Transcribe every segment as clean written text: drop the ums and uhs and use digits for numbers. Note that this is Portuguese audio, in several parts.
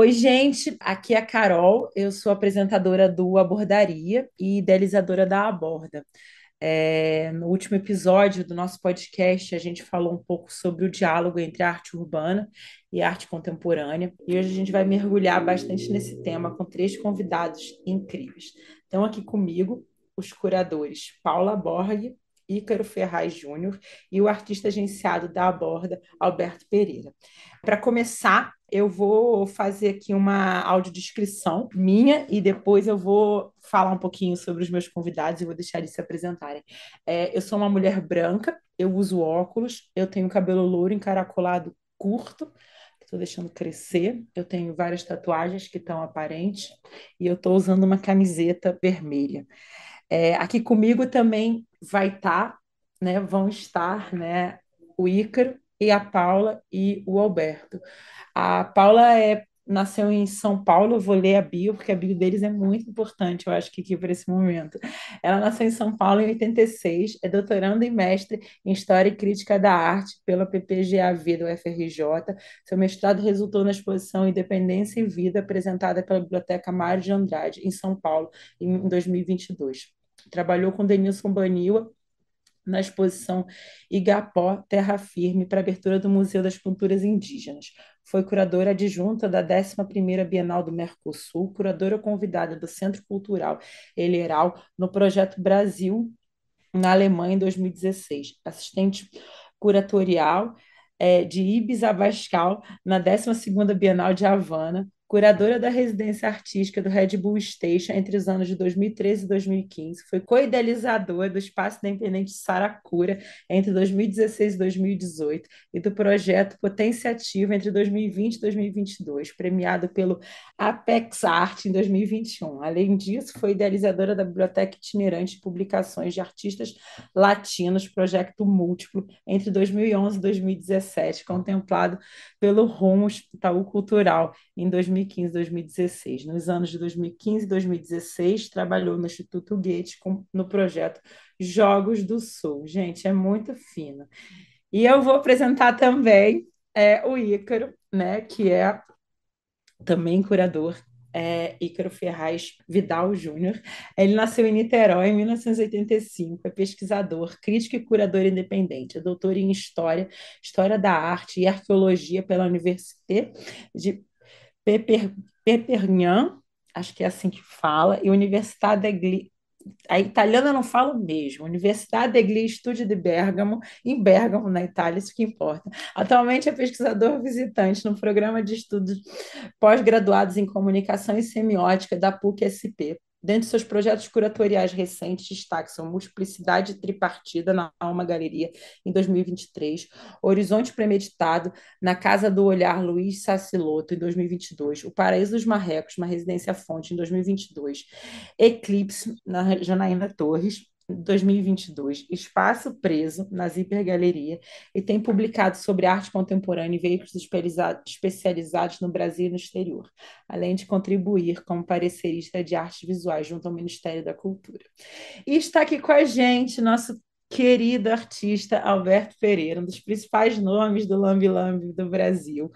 Oi, gente, aqui é a Carol, eu sou apresentadora do Abordaria e idealizadora da Aborda. No último episódio do nosso podcast, a gente falou um pouco sobre o diálogo entre a arte urbana e a arte contemporânea, e hoje a gente vai mergulhar bastante nesse tema com três convidados incríveis. Estão aqui comigo os curadores Paula Borg, Ícaro Ferraz Júnior e o artista agenciado da Aborda, Alberto Pereira. Para começar, eu vou fazer aqui uma audiodescrição minha e depois eu vou falar um pouquinho sobre os meus convidados e vou deixar eles se apresentarem. Eu sou uma mulher branca, eu uso óculos, eu tenho cabelo louro encaracolado curto, estou deixando crescer, eu tenho várias tatuagens que estão aparentes e eu estou usando uma camiseta vermelha. Aqui comigo também vai estar, né, vão estar, né, o Ícaro e a Paula e o Alberto. A Paula nasceu em São Paulo, eu vou ler a bio, porque a bio deles é muito importante, eu acho que aqui para esse momento. Ela nasceu em São Paulo em 86, é doutoranda e mestre em História e Crítica da Arte pela PPGAV do UFRJ. Seu mestrado resultou na exposição Independência e Vida, apresentada pela Biblioteca Mário de Andrade, em São Paulo, em 2022. Trabalhou com Denilson Baniwa na exposição Igapó Terra Firme para abertura do Museu das Culturas Indígenas. Foi curadora adjunta da 11ª Bienal do Mercosul, curadora convidada do Centro Cultural Eleral no projeto Brasil na Alemanha em 2016, assistente curatorial de Ibis Abascal na 12ª Bienal de Havana, curadora da residência artística do Red Bull Station entre os anos de 2013 e 2015, foi co-idealizadora do Espaço Independente Saracura entre 2016 e 2018 e do projeto Potenciativa entre 2020 e 2022, premiado pelo Apex Art em 2021. Além disso, foi idealizadora da Biblioteca Itinerante de Publicações de Artistas Latinos, Projeto Múltiplo, entre 2011 e 2017, contemplado pelo Rumos Itaú Cultural em 2015 e 2016. Nos anos de 2015 e 2016, trabalhou no Instituto Goethe no projeto Jogos do Sul. Gente, é muito fino. E eu vou apresentar também o Ícaro, né, que é também curador, Ícaro Ferraz Vidal Júnior. Ele nasceu em Niterói em 1985, é pesquisador, crítico e curador independente, é doutor em História, História da Arte e Arqueologia pela Université de Perpignan, acho que é assim que fala, e Universidade degli a italiana eu não falo mesmo. Universidade degli Studi di Bergamo, em Bergamo, na Itália, isso que importa. Atualmente é pesquisador visitante no programa de estudos pós-graduados em comunicação e semiótica da PUC-SP. Dentre seus projetos curatoriais recentes, destaque são Multiplicidade Tripartida na Alma Galeria, em 2023, Horizonte Premeditado, na Casa do Olhar Luiz Saciloto, em 2022, O Paraíso dos Marrecos, uma residência fonte, em 2022, Eclipse, na Janaína Torres, 2022, Espaço Preso, na Zíper Galeria, e tem publicado sobre arte contemporânea em veículos especializados no Brasil e no exterior, além de contribuir como parecerista de artes visuais junto ao Ministério da Cultura. E está aqui com a gente nosso querido artista Alberto Pereira, um dos principais nomes do Lambi Lambi do Brasil.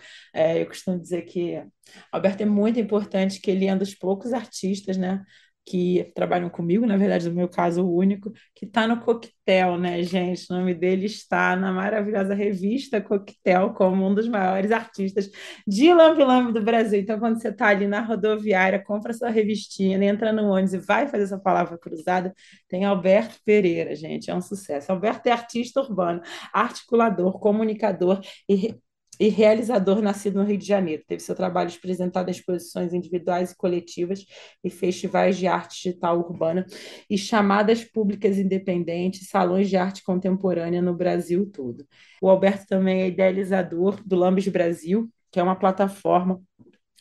Eu costumo dizer que Alberto é muito importante, que ele é um dos poucos artistas, né, que trabalham comigo, na verdade, no meu caso, o único, que está no Coquetel, né, gente? O nome dele está na maravilhosa revista Coquetel, como um dos maiores artistas de Lambi Lambi do Brasil. Então, quando você está ali na rodoviária, compra sua revistinha, entra no ônibus e vai fazer essa palavra cruzada, tem Alberto Pereira, gente, é um sucesso. Alberto é artista urbano, articulador, comunicador e realizador nascido no Rio de Janeiro. Teve seu trabalho apresentado em exposições individuais e coletivas e festivais de arte digital urbana e chamadas públicas independentes, salões de arte contemporânea no Brasil todo. O Alberto também é idealizador do Lambis Brasil, que é uma plataforma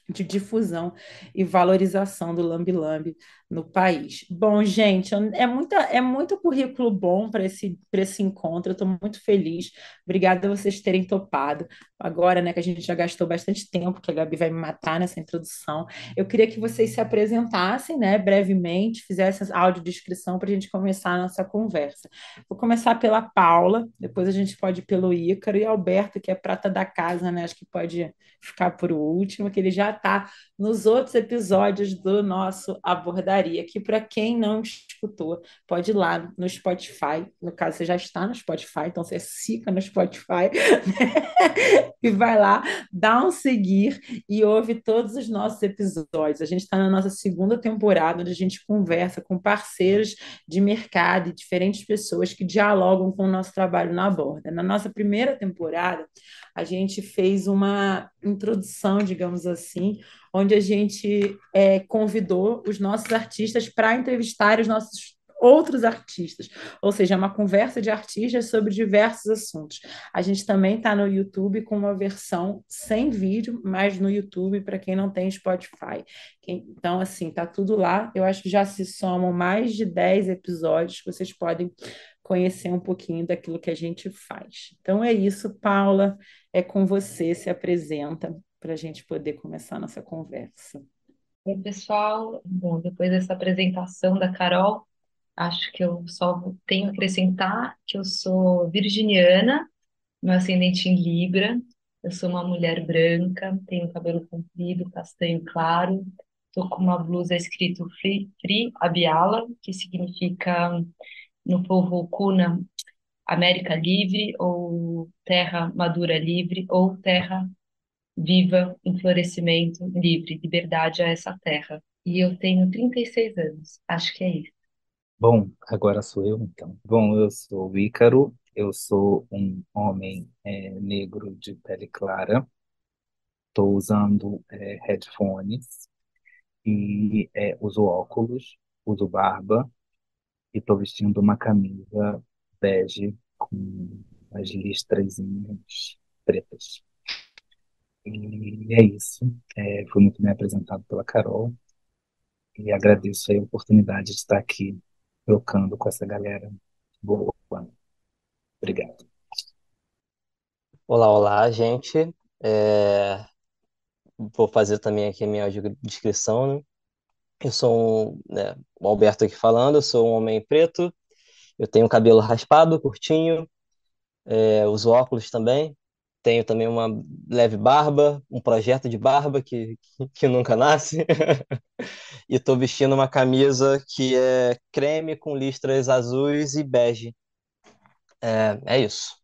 de difusão e valorização do Lambi Lambi no país. Bom, gente, é muito currículo bom para esse encontro. Eu estou muito feliz. Obrigada a vocês terem topado. Agora, né, que a gente já gastou bastante tempo, que a Gabi vai me matar nessa introdução, eu queria que vocês se apresentassem, né, brevemente, fizessem a audiodescrição para a gente começar a nossa conversa. Vou começar pela Paula, depois a gente pode ir pelo Ícaro e Alberto, que é prata da casa, né? Acho que pode ficar por último, que ele já está nos outros episódios do nosso Abordaria, que para quem não escutou, pode ir lá no Spotify. No caso, você já está no Spotify, então você fica no Spotify e vai lá, dá um seguir e ouve todos os nossos episódios. A gente está na nossa segunda temporada, onde a gente conversa com parceiros de mercado e diferentes pessoas que dialogam com o nosso trabalho na borda. Na nossa primeira temporada, a gente fez uma introdução, digamos assim, onde a gente convidou os nossos artistas para entrevistar os nossos outros artistas, ou seja, é uma conversa de artistas sobre diversos assuntos. A gente também está no YouTube com uma versão sem vídeo, mas no YouTube para quem não tem Spotify. Então, assim, tá tudo lá. Eu acho que já se somam mais de 10 episódios que vocês podem conhecer um pouquinho daquilo que a gente faz. Então é isso, Paula, é com você, se apresenta para a gente poder começar a nossa conversa. Oi, pessoal. Bom, depois dessa apresentação da Carol, acho que eu só tenho a acrescentar que eu sou virginiana, meu ascendente em Libra, eu sou uma mulher branca, tenho cabelo comprido, castanho claro, estou com uma blusa escrito Free Abiala, que significa no povo Kuna, América Livre, ou Terra Madura Livre, ou Terra Viva em Florescimento Livre, liberdade a essa terra. E eu tenho 36 anos, acho que é isso. Bom, agora sou eu então. Bom, eu sou o Ícaro, eu sou um homem negro de pele clara, estou usando headphones e uso óculos, uso barba e estou vestindo uma camisa bege com as listrazinhas pretas. E é isso. Fui muito bem apresentado pela Carol e agradeço aí a oportunidade de estar aqui trocando com essa galera boa. Obrigado. Olá, olá, gente. É, Vou fazer também aqui a minha audiodescrição, né? Eu sou o Alberto aqui falando, eu sou um homem preto, eu tenho cabelo raspado, curtinho, uso óculos também, tenho também uma leve barba, um projeto de barba que nunca nasce, e estou vestindo uma camisa que é creme com listras azuis e bege. É isso.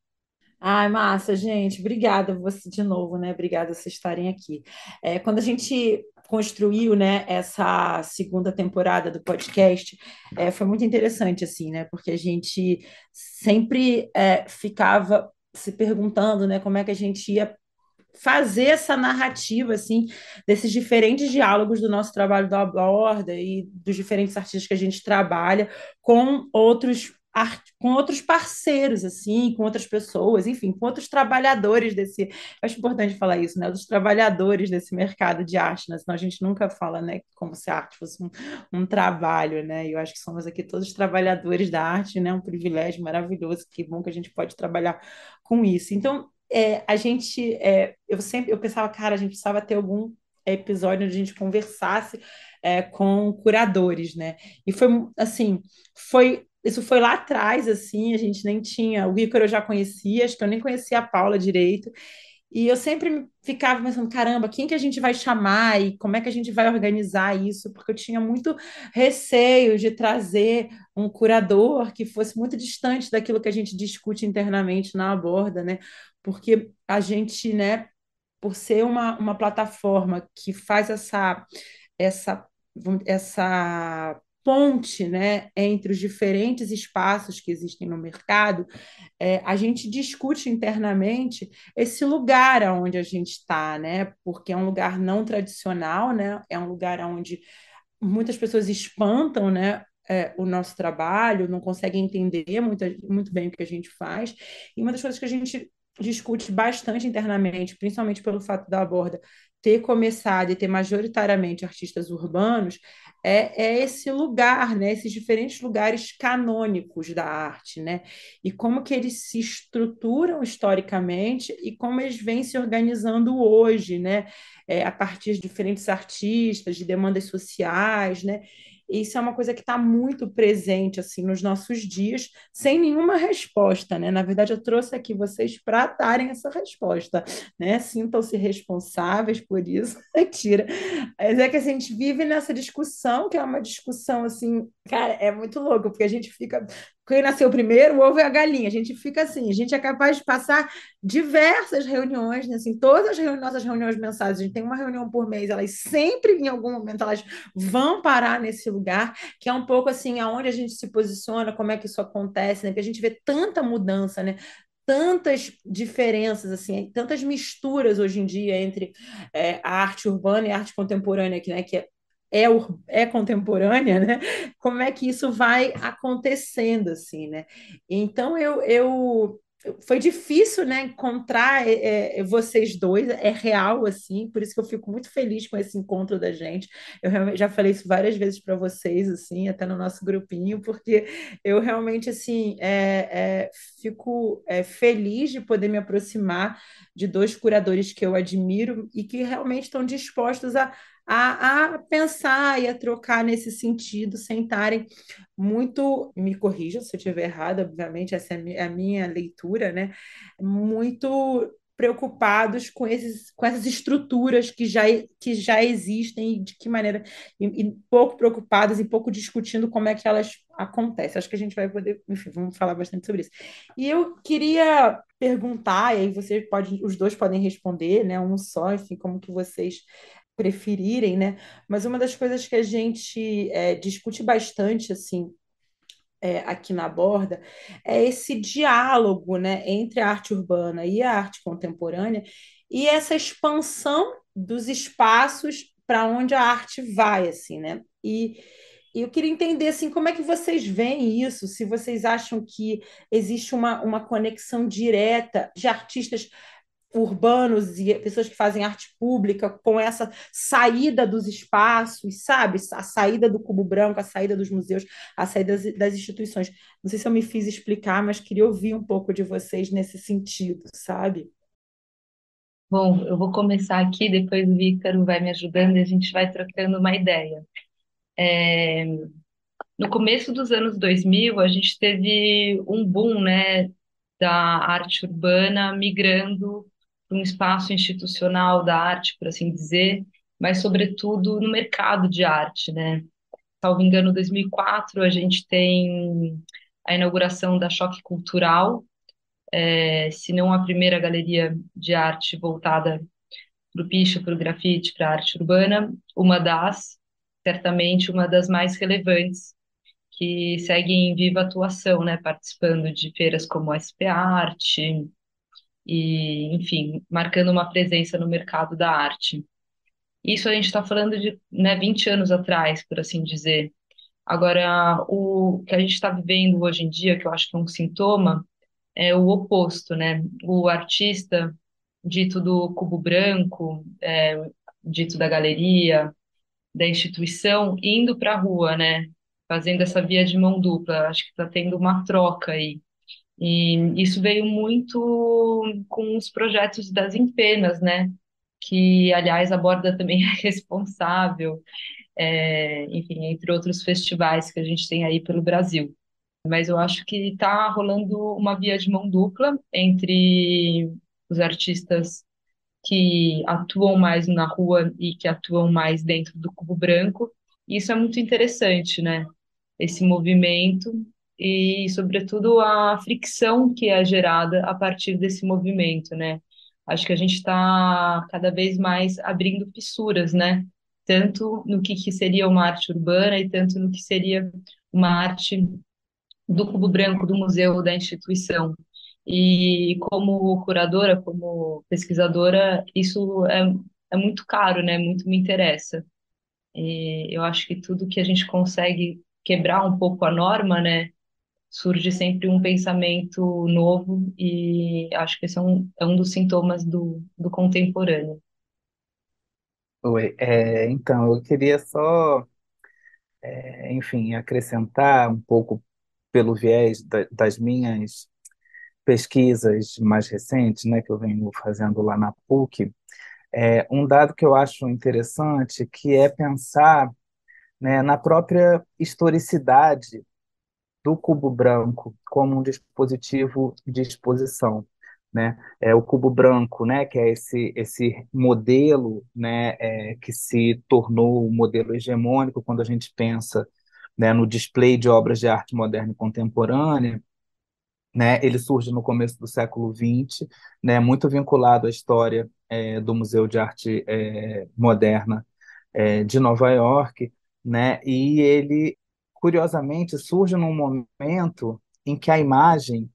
Ai, massa, gente. Obrigada você de novo, né? Obrigada por vocês estarem aqui. Quando a gente construiu, né, essa segunda temporada do podcast, foi muito interessante, assim, né? Porque a gente sempre ficava se perguntando, né, como é que a gente ia fazer essa narrativa assim desses diferentes diálogos do nosso trabalho da borda e dos diferentes artistas que a gente trabalha com com outros parceiros assim, com outras pessoas, enfim, com outros trabalhadores desse, eu acho importante falar isso, né, dos trabalhadores desse mercado de arte, né? Senão a gente nunca fala, né, como se a arte fosse um trabalho, né? E eu acho que somos aqui todos trabalhadores da arte, né? Um privilégio maravilhoso, que bom que a gente pode trabalhar com isso. Então, eu pensava, cara, a gente precisava ter algum episódio onde a gente conversasse com curadores, né? E foi assim, isso foi lá atrás, assim, a gente nem tinha, o Ícaro eu já conhecia, acho que eu nem conhecia a Paula direito, e eu sempre ficava pensando, caramba, quem que a gente vai chamar e como é que a gente vai organizar isso? Porque eu tinha muito receio de trazer um curador que fosse muito distante daquilo que a gente discute internamente na Aborda, né? Porque a gente, né, por ser uma plataforma que faz essa, essa ponte, né, entre os diferentes espaços que existem no mercado, a gente discute internamente esse lugar onde a gente está, né? Porque é um lugar não tradicional, né? É um lugar onde muitas pessoas espantam, né? O nosso trabalho, não conseguem entender muito bem o que a gente faz. E uma das coisas que a gente discute bastante internamente, principalmente pelo fato da Aborda ter começado e ter majoritariamente artistas urbanos, é esse lugar, né? Esses diferentes lugares canônicos da arte, né? E como que eles se estruturam historicamente e como eles vêm se organizando hoje, né? A partir de diferentes artistas, de demandas sociais, né? Isso é uma coisa que está muito presente assim nos nossos dias, sem nenhuma resposta, né? Na verdade, eu trouxe aqui vocês para darem essa resposta, né? Sintam-se responsáveis por isso. Mentira. Mas é que assim, a gente vive nessa discussão, que é uma discussão assim, cara, é muito louco, porque a gente fica. Quem nasceu primeiro, o ovo e a galinha. A gente fica assim, a gente é capaz de passar diversas reuniões, né? Assim, todas as nossas reuniões mensais, a gente tem uma reunião por mês, elas sempre, em algum momento, elas vão parar nesse lugar, que é um pouco assim, aonde a gente se posiciona, como é que isso acontece, né? Porque a gente vê tanta mudança, né? Tantas diferenças, assim, tantas misturas hoje em dia entre a arte urbana e a arte contemporânea, que, né, que é contemporânea, né? Como é que isso vai acontecendo, assim, né? Então, foi difícil, né, encontrar vocês dois, é real, assim, por isso que eu fico muito feliz com esse encontro da gente. Eu realmente já falei isso várias vezes para vocês, assim, até no nosso grupinho, porque eu realmente, assim, fico feliz de poder me aproximar de dois curadores que eu admiro e que realmente estão dispostos a pensar e a trocar nesse sentido, sem estarem muito, me corrijam se eu estiver errada, obviamente, essa é a minha leitura, né? Muito preocupados com essas estruturas que já existem e de que maneira, e pouco preocupados e pouco discutindo como é que elas acontecem. Acho que a gente vai poder, enfim, vamos falar bastante sobre isso. E eu queria perguntar, e aí os dois podem responder, né? Um só, enfim, como que vocês preferirem, né? Mas uma das coisas que a gente discute bastante, assim, aqui na Borda, é esse diálogo, né, entre a arte urbana e a arte contemporânea e essa expansão dos espaços para onde a arte vai, assim, né? E eu queria entender assim, como é que vocês veem isso, se vocês acham que existe uma conexão direta de artistas urbanos e pessoas que fazem arte pública com essa saída dos espaços, sabe? A saída do cubo branco, a saída dos museus, a saída das instituições. Não sei se eu me fiz explicar, mas queria ouvir um pouco de vocês nesse sentido, sabe? Bom, eu vou começar aqui, depois o Ícaro vai me ajudando e a gente vai trocando uma ideia. No começo dos anos 2000, a gente teve um boom, né, da arte urbana migrando para um espaço institucional da arte, por assim dizer, mas sobretudo no mercado de arte, né? Salvo engano, 2004 a gente tem a inauguração da Choque Cultural, se não a primeira galeria de arte voltada para o picho, para o grafite, para a arte urbana, certamente uma das mais relevantes que segue em viva atuação, né, participando de feiras como a SP Arte e, enfim, marcando uma presença no mercado da arte. Isso a gente está falando de, né, 20 anos atrás, por assim dizer. Agora, o que a gente está vivendo hoje em dia, que eu acho que é um sintoma, é o oposto, né? O artista dito do cubo branco, dito da galeria, da instituição, indo para a rua, né? Fazendo essa via de mão dupla. Acho que está tendo uma troca aí. E isso veio muito com os projetos das Empenas, né? Que, aliás, a Borda também é responsável, enfim, entre outros festivais que a gente tem aí pelo Brasil. Mas eu acho que está rolando uma via de mão dupla entre os artistas que atuam mais na rua e que atuam mais dentro do cubo branco. E isso é muito interessante, né? Esse movimento e, sobretudo, a fricção que é gerada a partir desse movimento, né? Acho que a gente está cada vez mais abrindo fissuras, né? Tanto no que seria uma arte urbana e tanto no que seria uma arte do Cubo Branco, do museu, da instituição. E como curadora, como pesquisadora, isso é muito caro, né? Muito me interessa. E eu acho que tudo que a gente consegue quebrar um pouco a norma, né? Surge sempre um pensamento novo e acho que esse é um dos sintomas do contemporâneo. Oi, então, eu queria só enfim, acrescentar um pouco pelo viés das minhas pesquisas mais recentes, né, que eu venho fazendo lá na PUC, um dado que eu acho interessante, que é pensar, né, na própria historicidade do cubo branco como um dispositivo de exposição, né? O cubo branco, né, que é esse modelo, né, que se tornou o modelo hegemônico quando a gente pensa, né, no display de obras de arte moderna e contemporânea, né? Ele surge no começo do século XX, né, muito vinculado à história do Museu de Arte Moderna de Nova York, né? E ele, curiosamente, surge num momento em que a imagem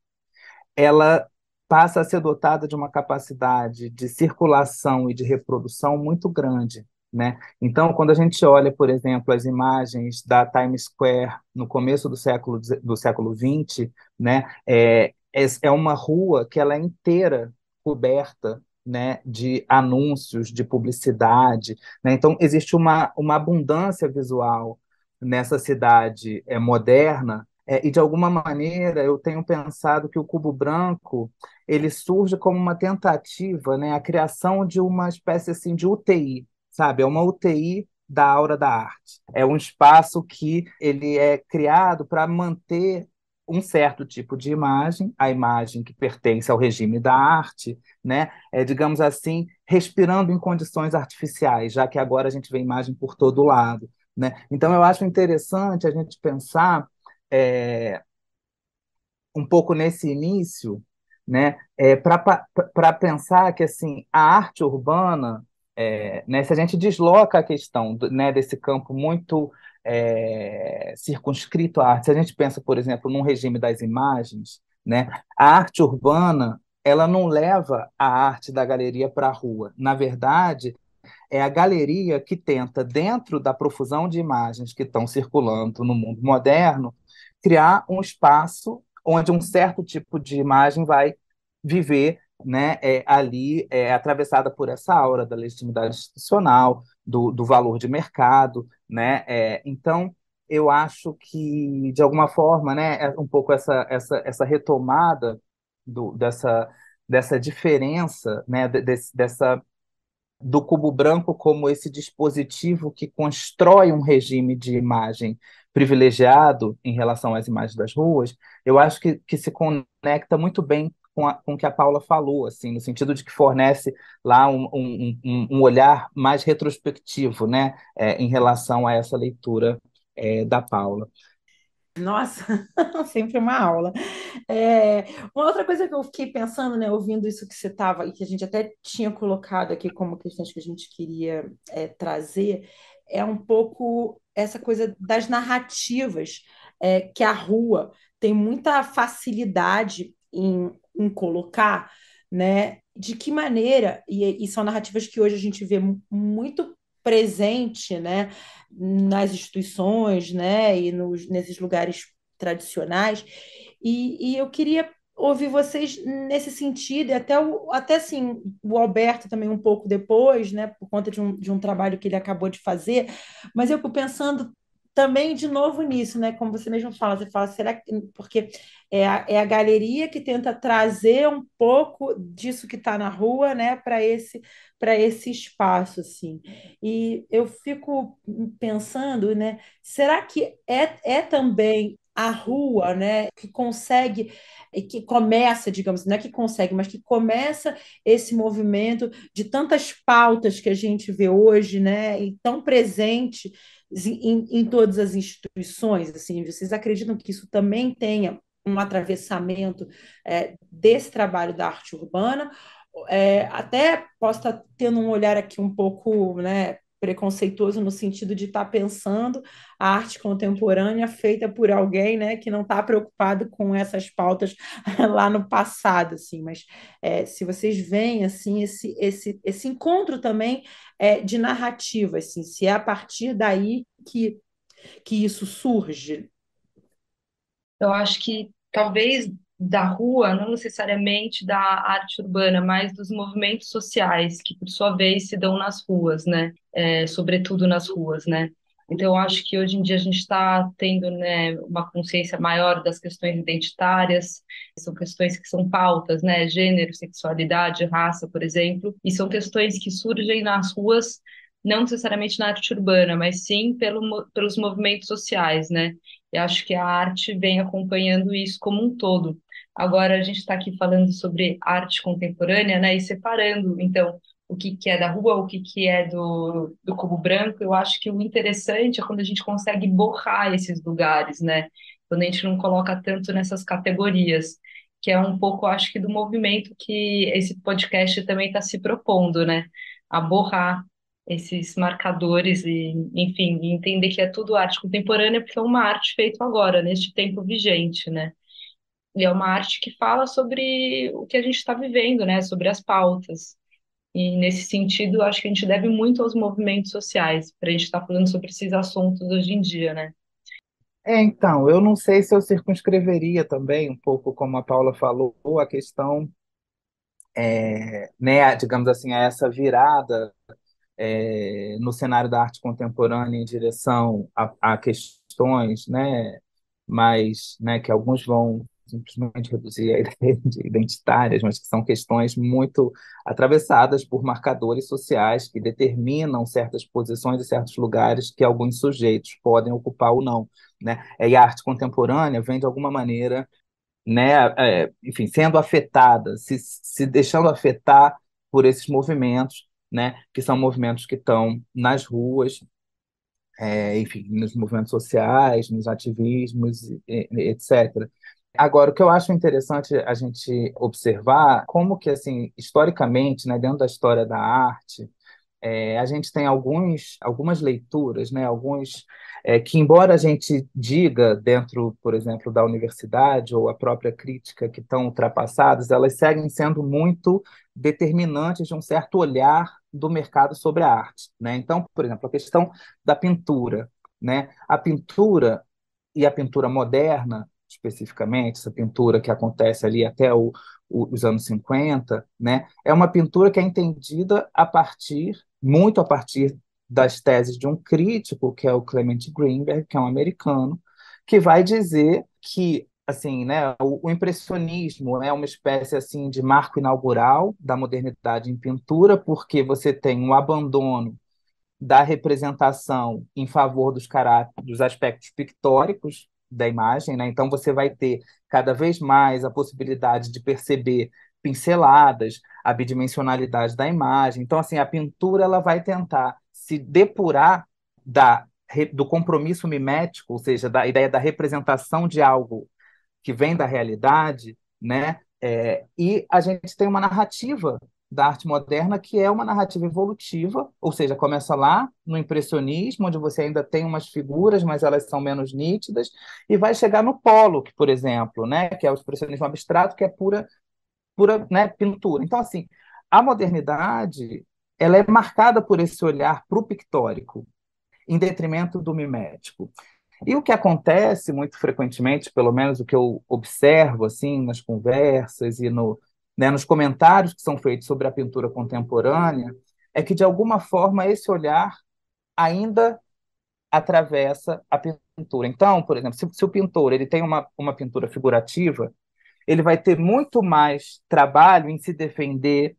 ela passa a ser dotada de uma capacidade de circulação e de reprodução muito grande, né? Então, quando a gente olha, por exemplo, as imagens da Times Square no começo do século XX, né, é uma rua que ela é inteira coberta, né, de anúncios, de publicidade, né? Então, existe uma abundância visual nessa cidade moderna, e de alguma maneira eu tenho pensado que o cubo branco ele surge como uma tentativa, né, a criação de uma espécie assim de UTI, sabe? É uma UTI da aura da arte. É um espaço que ele é criado para manter um certo tipo de imagem, a imagem que pertence ao regime da arte, né? Digamos assim, respirando em condições artificiais, já que agora a gente vê imagem por todo lado, né? Então eu acho interessante a gente pensar é, um pouco nesse início, né, para pensar que assim a arte urbana, né, se a gente desloca a questão né, desse campo muito circunscrito à arte, se a gente pensa, por exemplo, num regime das imagens, né, a arte urbana ela não leva a arte da galeria para a rua. Na verdade, é a galeria que tenta, dentro da profusão de imagens que estão circulando no mundo moderno, criar um espaço onde um certo tipo de imagem vai viver, né, ali, atravessada por essa aura da legitimidade institucional, do valor de mercado, né? Então, eu acho que, de alguma forma, né, é um pouco essa retomada dessa diferença, né, dessa do cubo branco como esse dispositivo que constrói um regime de imagem privilegiado em relação às imagens das ruas, eu acho que se conecta muito bem com o que a Paula falou, assim, no sentido de que fornece lá um olhar mais retrospectivo, né, em relação a essa leitura da Paula. Nossa, sempre uma aula. É, uma outra coisa que eu fiquei pensando, né, ouvindo isso que você estava, e que a gente até tinha colocado aqui como questões que a gente queria trazer, é um pouco essa coisa das narrativas, que a rua tem muita facilidade em colocar, né? De que maneira, e são narrativas que hoje a gente vê muito presente, né, nas instituições, né, e nesses lugares tradicionais. E eu queria ouvir vocês nesse sentido, e até assim, o Alberto também um pouco depois, né, por conta de um trabalho que ele acabou de fazer, mas eu fico pensando também de novo nisso, né? Como você fala, será que porque é a galeria que tenta trazer um pouco disso que está na rua, né, para esse espaço, assim. E eu fico pensando, né, será que é também a rua, né, que consegue, que começa, digamos, não é que consegue, mas que começa esse movimento de tantas pautas que a gente vê hoje, né, e tão presente em todas as instituições, assim, vocês acreditam que isso também tenha um atravessamento desse trabalho da arte urbana? Até posso estar tendo um olhar aqui um pouco, né, preconceituoso no sentido de estar pensando a arte contemporânea feita por alguém, né, que não está preocupado com essas pautas lá no passado, assim. Mas se vocês veem assim esse encontro também de narrativa, assim, se é a partir daí que isso surge. Eu acho que talvez da rua, não necessariamente da arte urbana, mas dos movimentos sociais, que por sua vez se dão nas ruas, né? Sobretudo nas ruas, né? Então, eu acho que hoje em dia a gente está tendo, né, uma consciência maior das questões identitárias, são questões que são pautas, né, gênero, sexualidade, raça, por exemplo, e são questões que surgem nas ruas, não necessariamente na arte urbana, mas sim pelos movimentos sociais, né? E acho que a arte vem acompanhando isso como um todo. Agora, a gente está aqui falando sobre arte contemporânea, né, e separando, então, o que que é da rua, o que que é do cubo branco. Eu acho que o interessante é quando a gente consegue borrar esses lugares, né? Quando a gente não coloca tanto nessas categorias, que é um pouco, acho que, do movimento que esse podcast também está se propondo, né? A borrar esses marcadores e, enfim, e entender que é tudo arte contemporânea, porque é uma arte feita agora, neste tempo vigente, né? E é uma arte que fala sobre o que a gente está vivendo, né? Sobre as pautas. E nesse sentido, eu acho que a gente deve muito aos movimentos sociais, para a gente estar falando sobre esses assuntos hoje em dia, né? Então, eu não sei se eu circunscreveria também, um pouco como a Paula falou, a questão, né, digamos assim, a essa virada no cenário da arte contemporânea em direção a questões, né, mais, né, que alguns vão simplesmente reduzir a ideia de identitárias, mas que são questões muito atravessadas por marcadores sociais que determinam certas posições e certos lugares que alguns sujeitos podem ocupar ou não, né? E a arte contemporânea vem de alguma maneira, né, enfim, sendo afetada, se deixando afetar por esses movimentos, né, que são movimentos que estão nas ruas, enfim, nos movimentos sociais, nos ativismos, etc. Agora, o que eu acho interessante a gente observar, como que, assim, historicamente, né, dentro da história da arte, a gente tem algumas leituras, né, que, embora a gente diga dentro, por exemplo, da universidade ou a própria crítica que estão ultrapassadas, elas seguem sendo muito determinantes de um certo olhar do mercado sobre a arte, né? Então, por exemplo, a questão da pintura, né? A pintura e a pintura moderna, especificamente, essa pintura que acontece ali até os anos 50, né? É uma pintura que é entendida muito a partir das teses de um crítico, que é o Clement Greenberg, que é um americano, que vai dizer que, assim, né, o impressionismo é uma espécie assim de marco inaugural da modernidade em pintura, porque você tem um abandono da representação em favor dos aspectos pictóricos da imagem, né? Então você vai ter cada vez mais a possibilidade de perceber pinceladas, a bidimensionalidade da imagem. Então, assim, a pintura ela vai tentar se depurar do compromisso mimético, ou seja, da ideia da representação de algo que vem da realidade, né? E a gente tem uma narrativa da arte moderna que é uma narrativa evolutiva, ou seja, começa lá no impressionismo, onde você ainda tem umas figuras, mas elas são menos nítidas, e vai chegar no Pollock, por exemplo, né? Que é o expressionismo abstrato, que é pura, né, pintura. Então, assim, a modernidade ela é marcada por esse olhar para o pictórico, em detrimento do mimético. E o que acontece muito frequentemente, pelo menos o que eu observo assim nas conversas e né, nos comentários que são feitos sobre a pintura contemporânea, é que de alguma forma esse olhar ainda atravessa a pintura. Então, por exemplo, se o pintor ele tem uma pintura figurativa, ele vai ter muito mais trabalho em se defender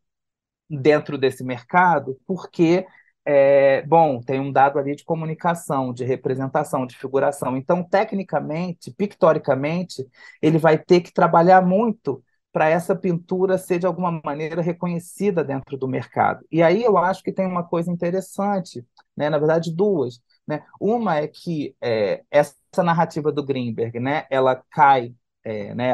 dentro desse mercado, porque, bom, tem um dado ali de comunicação, de representação, de figuração. Então, tecnicamente, pictoricamente, ele vai ter que trabalhar muito para essa pintura ser, de alguma maneira, reconhecida dentro do mercado. E aí eu acho que tem uma coisa interessante, né? Na verdade, duas. Né? Uma é que essa narrativa do Greenberg, né? Ela cai, né?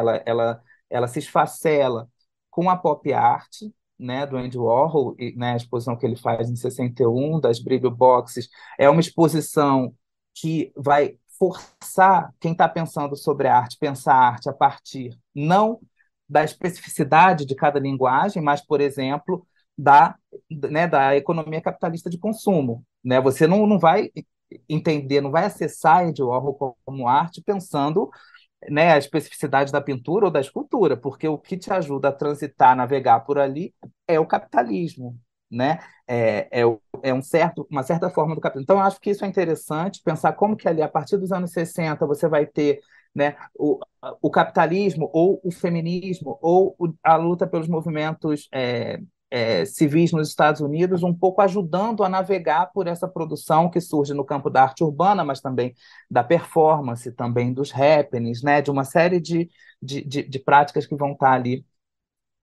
Ela se esfacela com a pop art, né, do Andy Warhol, né, a exposição que ele faz em 61, das Brilho Boxes, é uma exposição que vai forçar quem está pensando sobre a arte, pensar a arte a partir não da especificidade de cada linguagem, mas, por exemplo, da economia capitalista de consumo. Né? Você não vai entender, não vai acessar Andy Warhol como arte pensando, né, a especificidade da pintura ou da escultura, porque o que te ajuda a transitar, navegar por ali é o capitalismo. né? Uma certa forma do capitalismo. Então, eu acho que isso é interessante, pensar como que ali, a partir dos anos 60 você vai ter, né, o capitalismo, ou o feminismo, ou a luta pelos movimentos civis nos Estados Unidos, um pouco ajudando a navegar por essa produção que surge no campo da arte urbana, mas também da performance, também dos happenings, né, de uma série de práticas que vão estar ali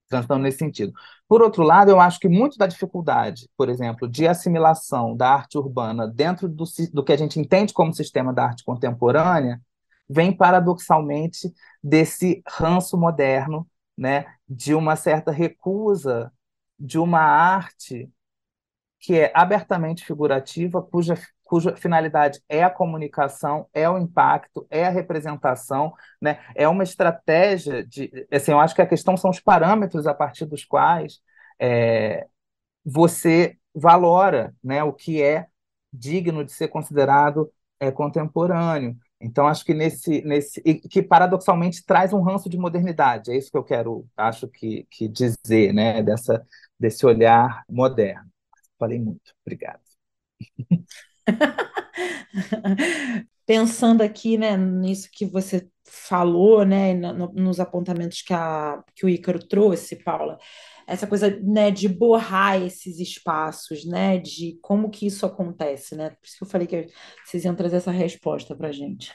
transitando nesse sentido. Por outro lado, eu acho que muito da dificuldade, por exemplo, de assimilação da arte urbana dentro do que a gente entende como sistema da arte contemporânea, vem paradoxalmente desse ranço moderno, né, de uma certa recusa de uma arte que é abertamente figurativa, cuja finalidade é a comunicação, é o impacto, é a representação, né? É uma estratégia de, assim, eu acho que a questão são os parâmetros a partir dos quais é, você valora, né, o que é digno de ser considerado contemporâneo. Então, acho que e que paradoxalmente traz um ranço de modernidade. É isso que eu quero, acho que dizer, né, desse olhar moderno. Falei muito, obrigado. Pensando aqui, né, nisso que você falou, né, nos apontamentos que o Ícaro trouxe, Paula, essa coisa, né, de borrar esses espaços, né, de como que isso acontece, né? Por isso que eu falei que vocês iam trazer essa resposta para a gente.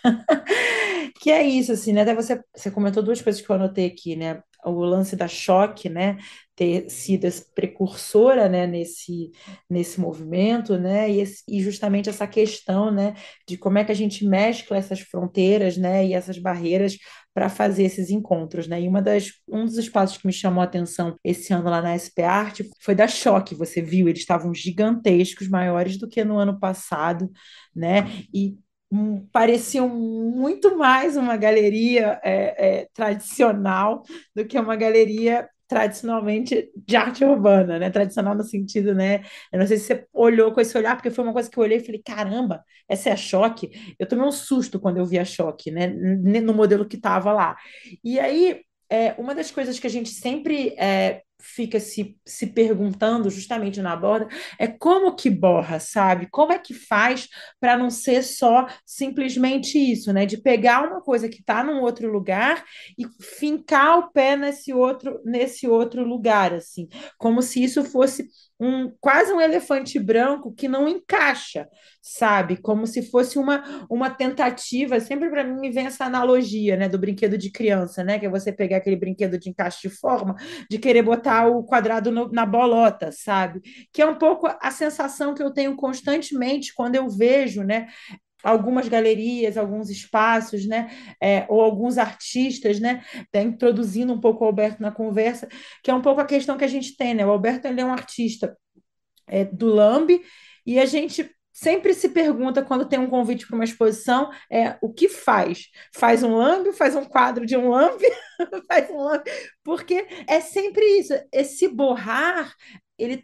Que é isso, assim, né? Até você comentou duas coisas que eu anotei aqui, né? O lance da Choque, né? Ter sido essa precursora, né? Nesse movimento, né? E justamente essa questão, né? De como é que a gente mescla essas fronteiras, né? E essas barreiras para fazer esses encontros, né? E um dos espaços que me chamou a atenção esse ano lá na SP Arte foi da Choque, você viu? Eles estavam gigantescos, maiores do que no ano passado, né? E pareciam muito mais uma galeria tradicional do que uma galeria tradicionalmente de arte urbana, né? Tradicional no sentido, né? Eu não sei se você olhou com esse olhar, porque foi uma coisa que eu olhei e falei, caramba, essa é a Choque. Eu tomei um susto quando eu vi a Choque, né? No modelo que estava lá. E aí, uma das coisas que a gente sempre fica se perguntando justamente na borda é como que borra, sabe? Como é que faz para não ser só simplesmente isso, né? De pegar uma coisa que está num outro lugar e fincar o pé nesse outro lugar, assim, como se isso fosse quase um elefante branco que não encaixa, sabe? Como se fosse uma tentativa. Sempre para mim me vem essa analogia, né, do brinquedo de criança, né? Que é você pegar aquele brinquedo de encaixe de forma, de querer botar o quadrado na bolota, sabe? Que é um pouco a sensação que eu tenho constantemente quando eu vejo, né, algumas galerias, alguns espaços, né, ou alguns artistas, né, introduzindo um pouco o Alberto na conversa, que é um pouco a questão que a gente tem, né? O Alberto ele é um artista do Lambe e a gente sempre se pergunta quando tem um convite para uma exposição o que faz? Faz um lambe, faz um quadro de um lambe, faz um lambe, porque é sempre isso, esse borrar ele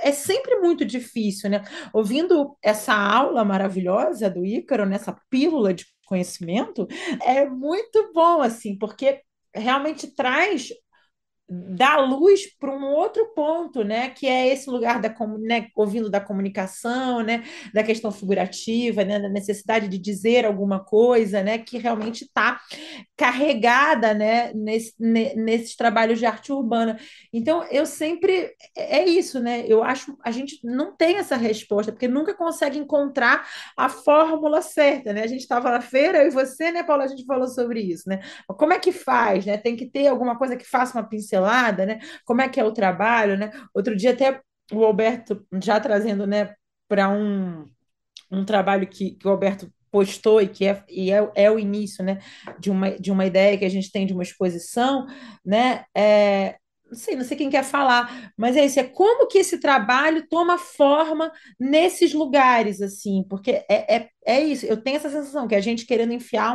é sempre muito difícil, né? Ouvindo essa aula maravilhosa do Ícaro, nessa pílula de conhecimento, é muito bom, assim, porque realmente traz dá luz para um outro ponto, né, que é esse lugar né, ouvindo da comunicação, né, da questão figurativa, né, da necessidade de dizer alguma coisa, né, que realmente está carregada, né, nesses trabalhos de arte urbana. Então, eu sempre é isso, né? Eu acho a gente não tem essa resposta porque nunca consegue encontrar a fórmula certa, né? A gente estava na feira eu e você, né, Paula, a gente falou sobre isso, né? Como é que faz, né? Tem que ter alguma coisa que faça uma pincelada, né? Como é que é o trabalho, né? Outro dia até o Alberto já trazendo, né, para um trabalho que o Alberto postou e é o início, né, de uma ideia que a gente tem de uma exposição, né? Não sei quem quer falar, mas é isso, é como que esse trabalho toma forma nesses lugares, assim, porque é isso, eu tenho essa sensação que a gente querendo enfiar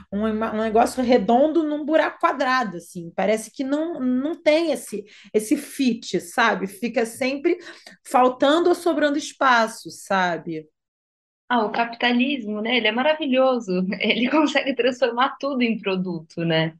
um negócio redondo num buraco quadrado, assim, parece que não tem esse fit, sabe? Fica sempre faltando ou sobrando espaço, sabe? Ah, o capitalismo, né? Ele é maravilhoso. Ele consegue transformar tudo em produto, né?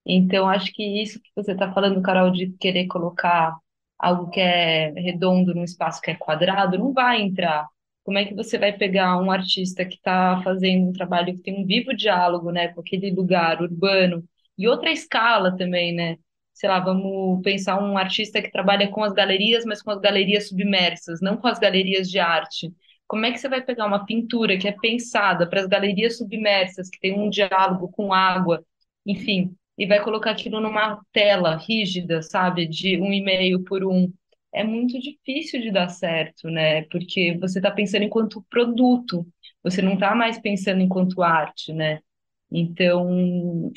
Então, acho que isso que você está falando, Carol, de querer colocar algo que é redondo num espaço que é quadrado, não vai entrar. Como é que você vai pegar um artista que está fazendo um trabalho que tem um vivo diálogo, né, com aquele lugar urbano e outra escala também, né? Sei lá, vamos pensar um artista que trabalha com as galerias, mas com as galerias submersas, não com as galerias de arte. Como é que você vai pegar uma pintura que é pensada para as galerias submersas, que tem um diálogo com água, enfim, e vai colocar aquilo numa tela rígida, sabe, de 1,5 por 1? É muito difícil de dar certo, né? Porque você está pensando enquanto produto, você não está mais pensando enquanto arte, né? Então,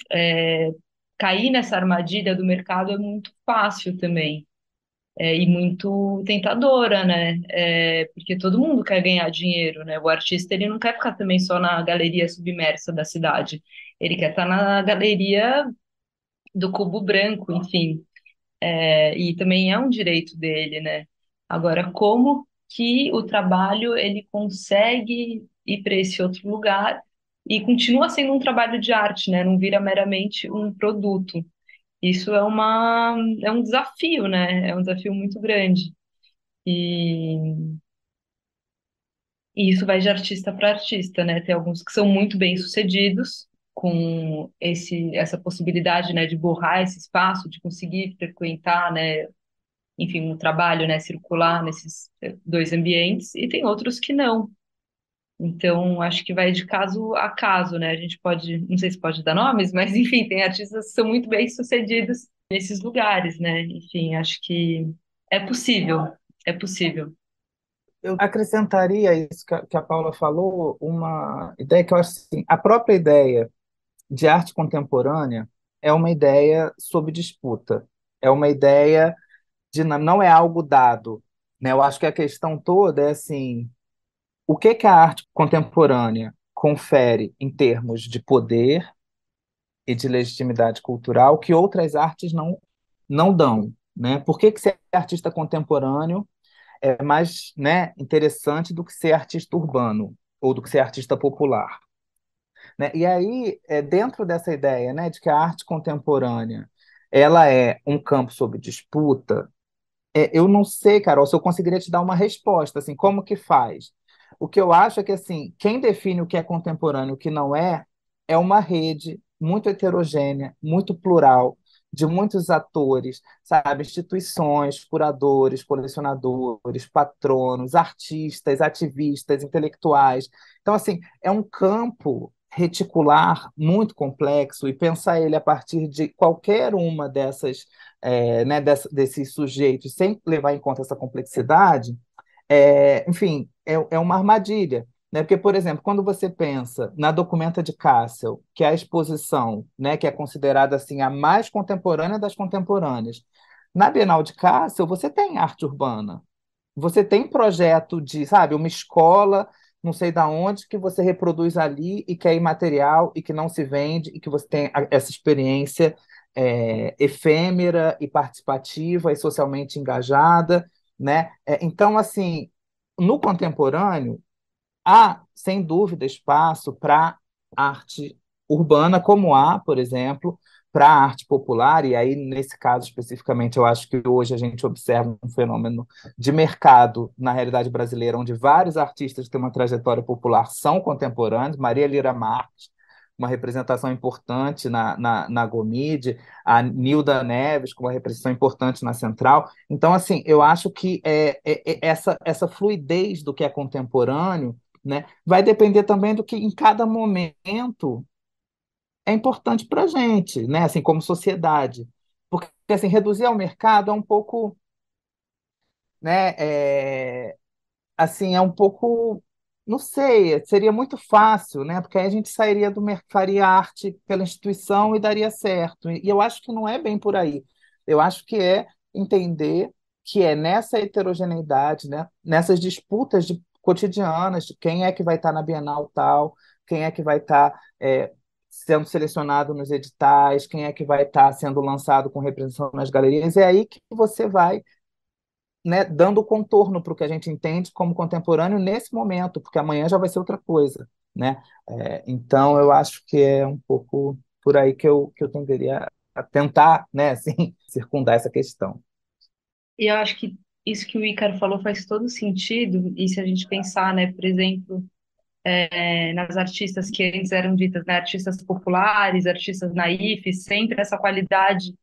cair nessa armadilha do mercado é muito fácil também, e muito tentadora, né? Porque todo mundo quer ganhar dinheiro, né? O artista ele não quer ficar também só na galeria submersa da cidade, ele quer estar na galeria do Cubo Branco, enfim. E também é um direito dele, né? Agora, como que o trabalho ele consegue ir para esse outro lugar e continua sendo um trabalho de arte, né? Não vira meramente um produto. Isso é um desafio, né? É um desafio muito grande. E, e isso vai de artista para artista, né? Tem alguns que são muito bem-sucedidos com essa possibilidade, né, de borrar esse espaço, de conseguir frequentar, né, enfim, um trabalho, né, circular nesses dois ambientes, e tem outros que não. Então, acho que vai de caso a caso, né? A gente pode, não sei se pode dar nomes, mas enfim, tem artistas que são muito bem-sucedidos nesses lugares, né? Enfim, acho que é possível, é possível. Eu acrescentaria isso que a Paula falou, uma ideia que eu acho assim, a própria ideia de arte contemporânea é uma ideia sob disputa, é uma ideia de não é algo dado, né? Eu acho que a questão toda é assim, o que que a arte contemporânea confere em termos de poder e de legitimidade cultural que outras artes não dão, né? Por que que ser artista contemporâneo é mais, né, interessante do que ser artista urbano ou do que ser artista popular, né? E aí, dentro dessa ideia, né, de que a arte contemporânea ela é um campo sob disputa, eu não sei, Carol, se eu conseguiria te dar uma resposta, assim, como que faz? O que eu acho é que, assim, quem define o que é contemporâneo e o que não é uma rede muito heterogênea, muito plural, de muitos atores, sabe? Instituições, curadores, colecionadores, patronos, artistas, ativistas, intelectuais. Então, assim, é um campo reticular muito complexo e pensar ele a partir de qualquer uma dessas né, desses sujeitos, sem levar em conta essa complexidade, enfim, é uma armadilha. Né? Porque, por exemplo, quando você pensa na Documenta de Kassel, que é a exposição, né, que é considerada assim, a mais contemporânea das contemporâneas, na Bienal de Kassel você tem arte urbana, você tem projeto de, sabe, uma escola, não sei da onde, que você reproduz ali e que é imaterial e que não se vende e que você tem essa experiência efêmera e participativa e socialmente engajada, né? Então, assim, no contemporâneo, há, sem dúvida, espaço para arte urbana, como há, por exemplo, para a arte popular, e aí, nesse caso especificamente, eu acho que hoje a gente observa um fenômeno de mercado na realidade brasileira, onde vários artistas que têm uma trajetória popular são contemporâneos, Maria Lira Marques, uma representação importante na Gomide, a Nilda Neves, com uma representação importante na Central. Então, assim, eu acho que essa fluidez do que é contemporâneo, né, vai depender também do que em cada momento é importante para a gente, né, assim, como sociedade. Porque assim, reduzir ao mercado é um pouco, né, assim, é um pouco, não sei, seria muito fácil, né? Porque aí a gente sairia do mercado, faria arte pela instituição e daria certo. E eu acho que não é bem por aí. Eu acho que é entender que é nessa heterogeneidade, né? Nessas disputas cotidianas de quem é que vai estar na Bienal tal, quem é que vai estar sendo selecionado nos editais, quem é que vai estar sendo lançado com representação nas galerias. É aí que você vai, né, dando contorno para o que a gente entende como contemporâneo nesse momento, porque amanhã já vai ser outra coisa, né? Então, eu acho que é um pouco por aí que eu tenderia a tentar, né, assim, circundar essa questão. E eu acho que isso que o Ícaro falou faz todo sentido, e se a gente pensar, né, por exemplo, nas artistas que antes eram ditas, né, artistas populares, artistas naifes, sempre essa qualidade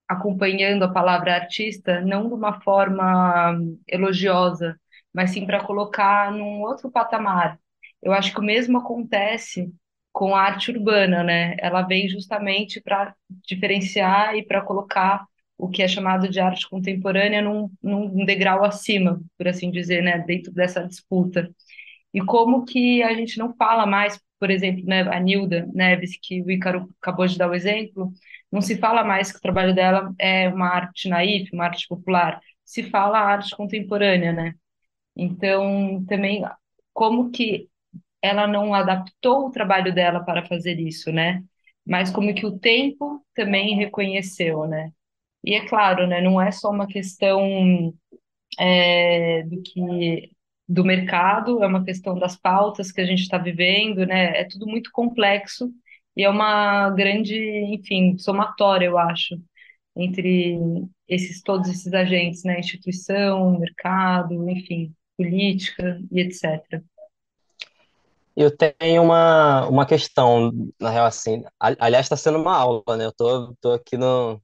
acompanhando a palavra artista, não de uma forma elogiosa, mas sim para colocar num outro patamar. Eu acho que o mesmo acontece com a arte urbana, né? Ela vem justamente para diferenciar e para colocar o que é chamado de arte contemporânea num degrau acima, por assim dizer, né? Dentro dessa disputa. E como que a gente não fala mais, por exemplo, né, a Nilda Neves, que o Ícaro acabou de dar o exemplo, não se fala mais que o trabalho dela é uma arte naif, uma arte popular, se fala arte contemporânea, né? Então, também, como que ela não adaptou o trabalho dela para fazer isso, né? Mas como que o tempo também reconheceu, né? E é claro, né, não é só uma questão do que do mercado, é uma questão das pautas que a gente está vivendo, né? É tudo muito complexo e é uma grande, enfim, somatória, eu acho, entre todos esses agentes, né? Instituição, mercado, enfim, política e etc. Eu tenho uma questão, na real, assim, aliás, está sendo uma aula, né? Eu tô aqui no,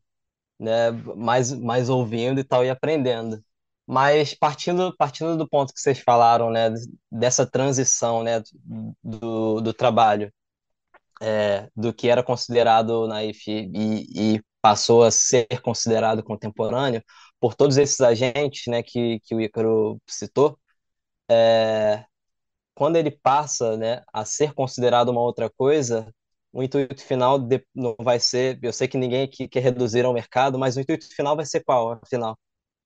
né, mais ouvindo e tal e aprendendo. Mas partindo do ponto que vocês falaram, né, dessa transição, né, do trabalho, do que era considerado naif e passou a ser considerado contemporâneo, por todos esses agentes, né, que o Ícaro citou, quando ele passa, né, a ser considerado uma outra coisa, o intuito final não vai ser, eu sei que ninguém aqui quer reduzir ao mercado, mas o intuito final vai ser qual, afinal?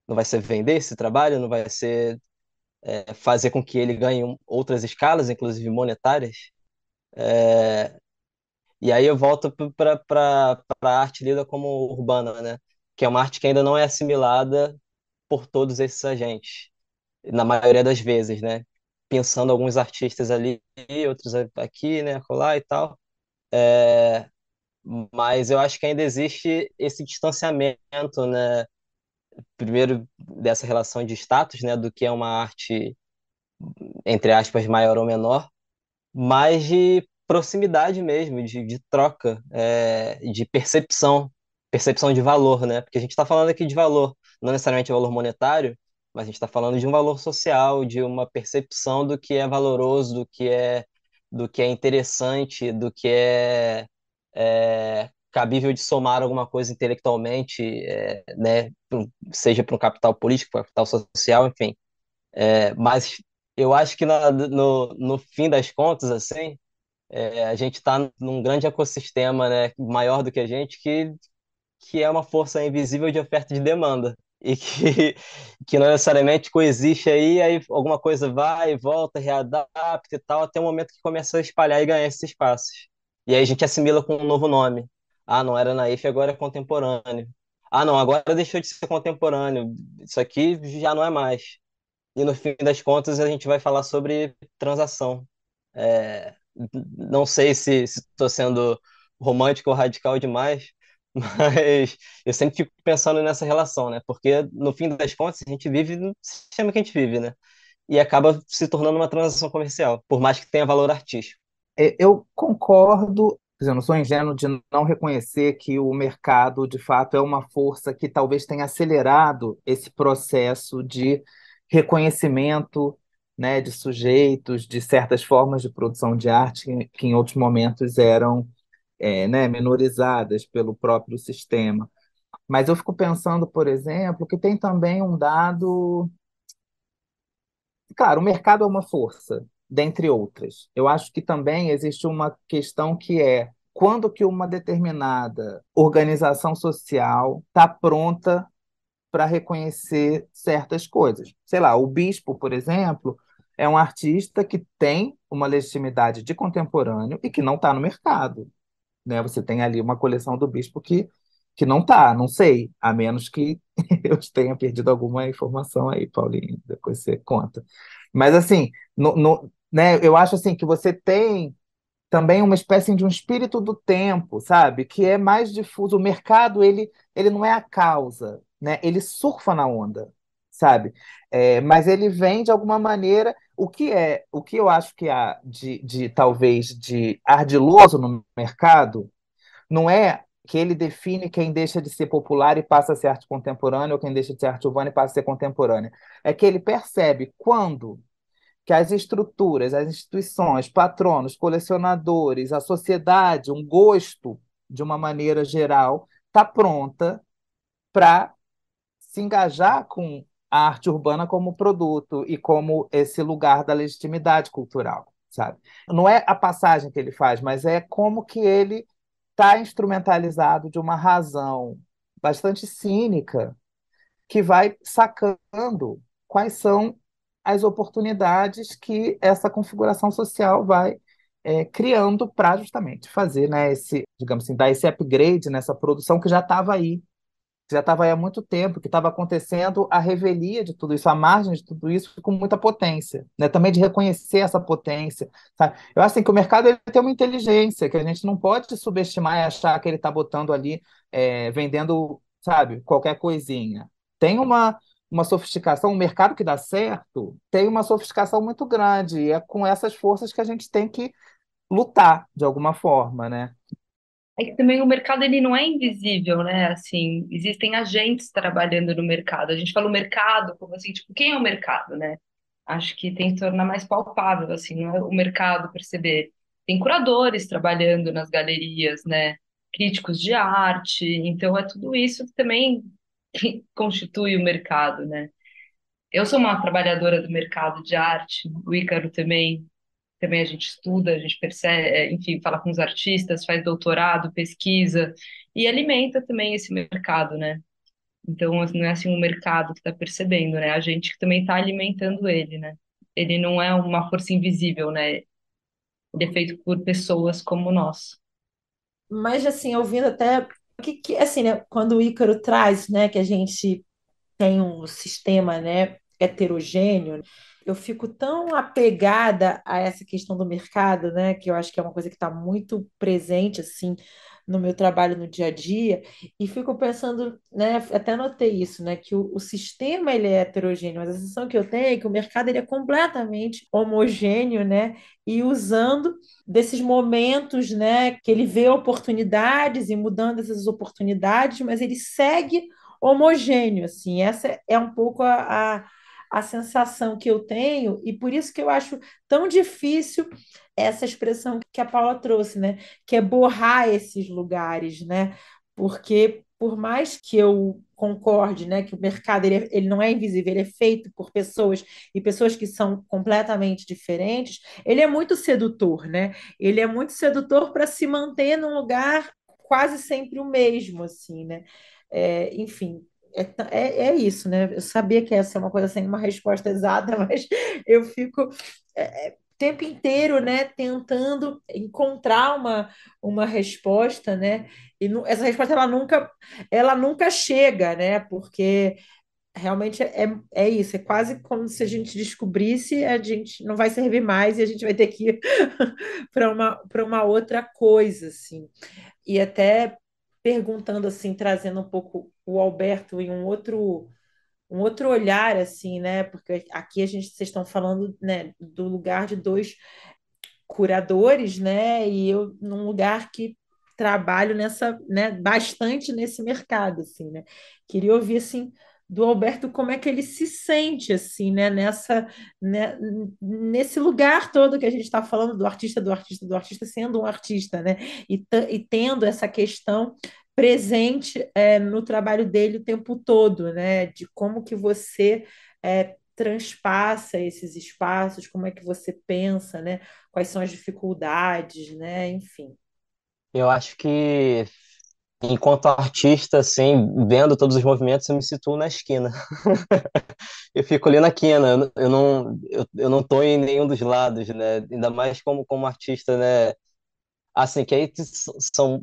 Não vai ser vender esse trabalho, não vai ser fazer com que ele ganhe outras escalas, inclusive monetárias. E aí eu volto para a arte lida como urbana, né? Que é uma arte que ainda não é assimilada por todos esses agentes, na maioria das vezes, né? Pensando alguns artistas ali, outros aqui, né, colar e tal. Mas eu acho que ainda existe esse distanciamento, né? Primeiro dessa relação de status, né, do que é uma arte entre aspas maior ou menor, mas de proximidade mesmo, de troca, de percepção de valor, né? Porque a gente está falando aqui de valor, não necessariamente valor monetário, mas a gente está falando de um valor social, de uma percepção do que é valoroso, do que é interessante, do que é cabível de somar alguma coisa intelectualmente, né? Seja para um capital político, para um capital social, enfim. Mas eu acho que no fim das contas, assim, a gente está num grande ecossistema, né, maior do que a gente, que é uma força invisível de oferta e de demanda. E que não necessariamente coexiste aí alguma coisa vai e volta, readapta e tal, até o momento que começa a espalhar e ganhar esses espaços. E aí a gente assimila com um novo nome. Ah, não era naif, agora é contemporâneo. Ah, não, agora deixou de ser contemporâneo. Isso aqui já não é mais. E no fim das contas a gente vai falar sobre transação. É, não sei se estou sendo romântico ou radical demais, mas eu sempre fico pensando nessa relação, né? Porque no fim das contas a gente vive no sistema que a gente vive, né? E acaba se tornando uma transação comercial, por mais que tenha valor artístico. Eu concordo, quer dizer, eu não sou ingênuo de não reconhecer que o mercado, de fato, é uma força que talvez tenha acelerado esse processo de reconhecimento, né, de sujeitos, de certas formas de produção de arte que em outros momentos eram, né, minorizadas pelo próprio sistema. Mas eu fico pensando, por exemplo, que tem também um dado. Claro, o mercado é uma força, dentre outras. Eu acho que também existe uma questão que é quando que uma determinada organização social está pronta para reconhecer certas coisas. Sei lá, o Bispo, por exemplo, é um artista que tem uma legitimidade de contemporâneo e que não está no mercado, né? Você tem ali uma coleção do Bispo que não está, não sei, a menos que eu tenha perdido alguma informação aí, Paulinho, depois você conta. Mas assim, né, eu acho assim que você tem também uma espécie de um espírito do tempo, sabe? Que é mais difuso. O mercado, ele não é a causa, né? Ele surfa na onda, sabe? Mas ele vem de alguma maneira. O que eu acho que há talvez de ardiloso no mercado não é que ele define quem deixa de ser popular e passa a ser arte contemporânea, ou quem deixa de ser arte urbana e passa a ser contemporânea. É que ele percebe quando que as estruturas, as instituições, patronos, colecionadores, a sociedade, um gosto, de uma maneira geral, está pronta para se engajar com a arte urbana como produto e como esse lugar da legitimidade cultural, sabe? Não é a passagem que ele faz, mas é como que ele está instrumentalizado de uma razão bastante cínica que vai sacando quais são as oportunidades que essa configuração social vai criando para justamente fazer, né, esse, digamos assim, dar esse upgrade nessa produção que já estava aí há muito tempo, que estava acontecendo a revelia de tudo isso, a margem de tudo isso, com muita potência, né? Também de reconhecer essa potência, sabe? Eu acho assim, que o mercado ele tem uma inteligência que a gente não pode subestimar e achar que ele está botando ali, vendendo, sabe, qualquer coisinha. Tem uma sofisticação, um mercado que dá certo tem uma sofisticação muito grande, e é com essas forças que a gente tem que lutar, de alguma forma, né? É que também o mercado ele não é invisível, né? Assim, existem agentes trabalhando no mercado. A gente fala o mercado como assim, tipo, quem é o mercado, né? Acho que tem que tornar mais palpável, assim, não é o mercado perceber. Tem curadores trabalhando nas galerias, né? Críticos de arte. Então é tudo isso que também constitui o mercado, né? Eu sou uma trabalhadora do mercado de arte, o Ícaro também a gente estuda, a gente percebe, enfim, fala com os artistas, faz doutorado, pesquisa e alimenta também esse mercado, né? Então, não é assim um mercado que está percebendo, né? A gente que também está alimentando ele, né? Ele não é uma força invisível, né? Ele é feito por pessoas como nós. Mas, assim, ouvindo até, assim, né, quando o Ícaro traz, né, que a gente tem um sistema, né, heterogêneo, eu fico tão apegada a essa questão do mercado, né, que eu acho que é uma coisa que está muito presente, assim, no meu trabalho no dia a dia, e fico pensando, né, até notei isso, né, que o sistema ele é heterogêneo, mas a sensação que eu tenho é que o mercado ele é completamente homogêneo, né, e usando desses momentos, né, que ele vê oportunidades e mudando essas oportunidades, mas ele segue homogêneo, assim, essa é um pouco a sensação que eu tenho, e por isso que eu acho tão difícil essa expressão que a Paula trouxe, né? Que é borrar esses lugares, né? Porque por mais que eu concorde, né, que o mercado ele não é invisível, ele é feito por pessoas e pessoas que são completamente diferentes, ele é muito sedutor, né? Ele é muito sedutor para se manter num lugar quase sempre o mesmo, assim, né? Enfim, é isso, né? Eu sabia que essa é uma coisa sem uma resposta exata, mas eu fico o tempo inteiro, né, tentando encontrar uma resposta, né? E essa resposta ela nunca chega, né? Porque realmente é isso, é quase como se a gente descobrisse, a gente não vai servir mais e a gente vai ter que ir para uma outra coisa, assim. E até perguntando assim, trazendo um pouco o Alberto em um outro olhar assim, né? Porque aqui vocês estão falando, né, do lugar de dois curadores, né? E eu num lugar que trabalho né, bastante nesse mercado, assim, né? Queria ouvir assim do Alberto como é que ele se sente assim, né, nesse lugar todo que a gente está falando do artista sendo um artista, né? E tendo essa questão presente no trabalho dele o tempo todo, né? De como que você transpassa esses espaços, como é que você pensa, né? Quais são as dificuldades, né? Enfim. Eu acho que, enquanto artista, assim, vendo todos os movimentos, eu me situo na esquina. Eu fico ali na quina, eu não tô em nenhum dos lados, né? Ainda mais como artista, né? Assim, que aí são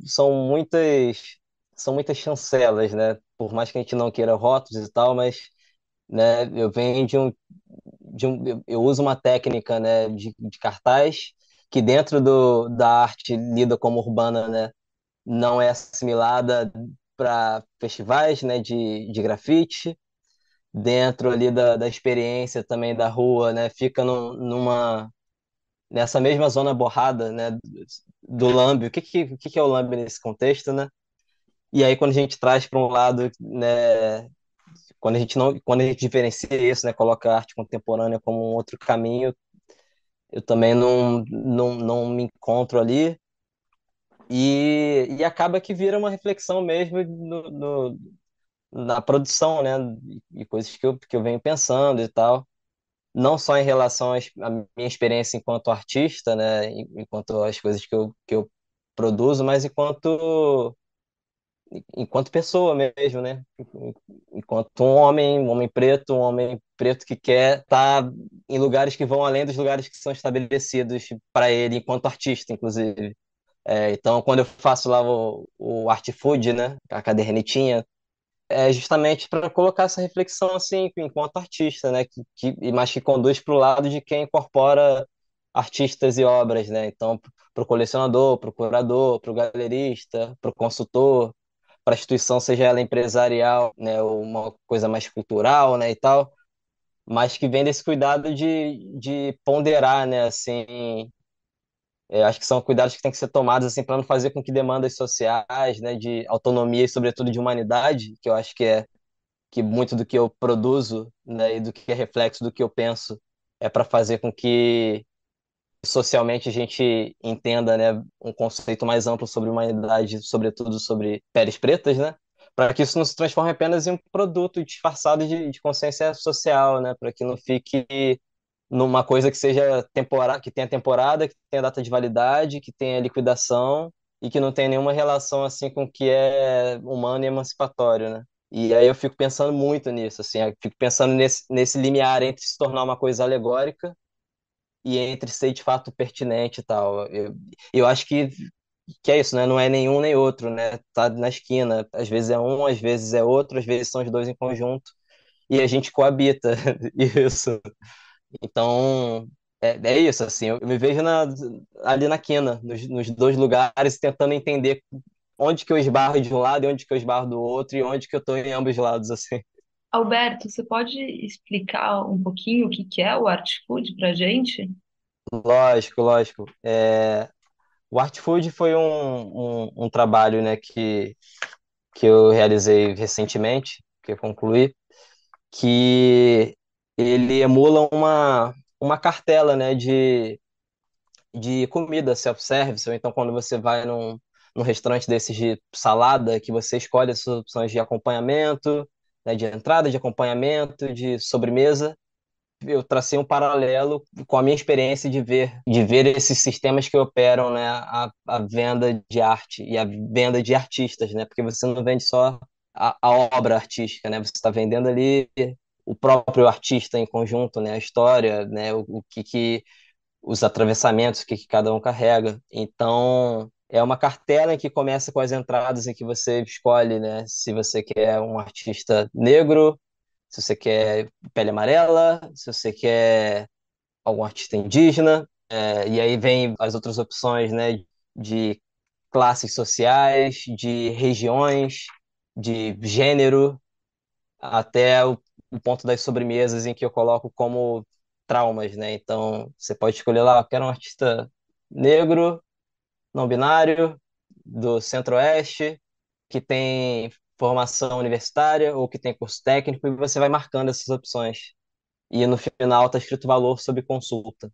muitas chancelas, né? Por mais que a gente não queira rótulos e tal, mas, né, eu venho eu uso uma técnica, né, de cartaz que dentro da arte lida como urbana, né, não é assimilada para festivais, né, de grafite, dentro ali da experiência também da rua, né, fica nessa mesma zona borrada, né, do Lambe. O que é o Lambe nesse contexto, né? E aí quando a gente traz para um lado, né, quando a gente diferencia isso, né, coloca a arte contemporânea como um outro caminho, eu também não me encontro ali. E acaba que vira uma reflexão mesmo na produção, né? E coisas que eu venho pensando e tal. Não só em relação à minha experiência enquanto artista, né? Enquanto as coisas que eu produzo, mas enquanto pessoa mesmo, né? Enquanto um homem preto, um homem preto que quer estar em lugares que vão além dos lugares que são estabelecidos para ele, enquanto artista, inclusive. Então, quando eu faço lá o Art Food, né, a cadernetinha, é justamente para colocar essa reflexão assim, enquanto artista, né, mas que conduz para o lado de quem incorpora artistas e obras, né. Então, para o colecionador, para o curador, para o galerista, para o consultor, para a instituição, seja ela empresarial, né, ou uma coisa mais cultural, né, e tal, mas que vem desse cuidado de ponderar, né, assim. Acho que são cuidados que têm que ser tomados assim para não fazer com que demandas sociais, né, de autonomia e sobretudo de humanidade, que eu acho que muito do que eu produzo, né, e do que é reflexo do que eu penso é para fazer com que socialmente a gente entenda, né, um conceito mais amplo sobre humanidade, sobretudo sobre peles pretas, né, para que isso não se transforme apenas em um produto disfarçado de consciência social, né, para que não fique numa coisa que seja temporada, que tenha temporada, que tenha data de validade, que tenha liquidação e que não tenha nenhuma relação assim com o que é humano e emancipatório, né? E aí eu fico pensando muito nisso, assim, eu fico pensando nesse limiar entre se tornar uma coisa alegórica e entre ser de fato pertinente e tal. Eu acho que é isso, né? Não é nenhum nem outro, né? Tá na esquina. Às vezes é um, às vezes é outro, às vezes são os dois em conjunto e a gente coabita isso. Então, é isso, assim, eu me vejo ali na quina, nos dois lugares, tentando entender onde que eu esbarro de um lado e onde que eu esbarro do outro e onde que eu estou em ambos lados, assim. Alberto, você pode explicar um pouquinho o que que é o Art Food para gente? Lógico, lógico. O Art Food foi um trabalho, né, que eu realizei recentemente, que eu concluí, que ele emula uma cartela, né, de comida self-service, ou então quando você vai num restaurante desses de salada, que você escolhe as suas opções de acompanhamento, né, de entrada, de acompanhamento, de sobremesa. Eu tracei um paralelo com a minha experiência de ver esses sistemas que operam, né, a venda de arte e a venda de artistas, né, porque você não vende só a obra artística, né, você está vendendo ali o próprio artista em conjunto, né, a história, né, o que os atravessamentos que cada um carrega. Então, é uma cartela em que começa com as entradas em que você escolhe, né, se você quer um artista negro, se você quer pele amarela, se você quer algum artista indígena, e aí vem as outras opções, né, de classes sociais, de regiões, de gênero, até o ponto das sobremesas em que eu coloco como traumas, né? Então, você pode escolher lá, eu quero um artista negro, não binário, do Centro-Oeste, que tem formação universitária ou que tem curso técnico, e você vai marcando essas opções. E no final está escrito valor sob consulta.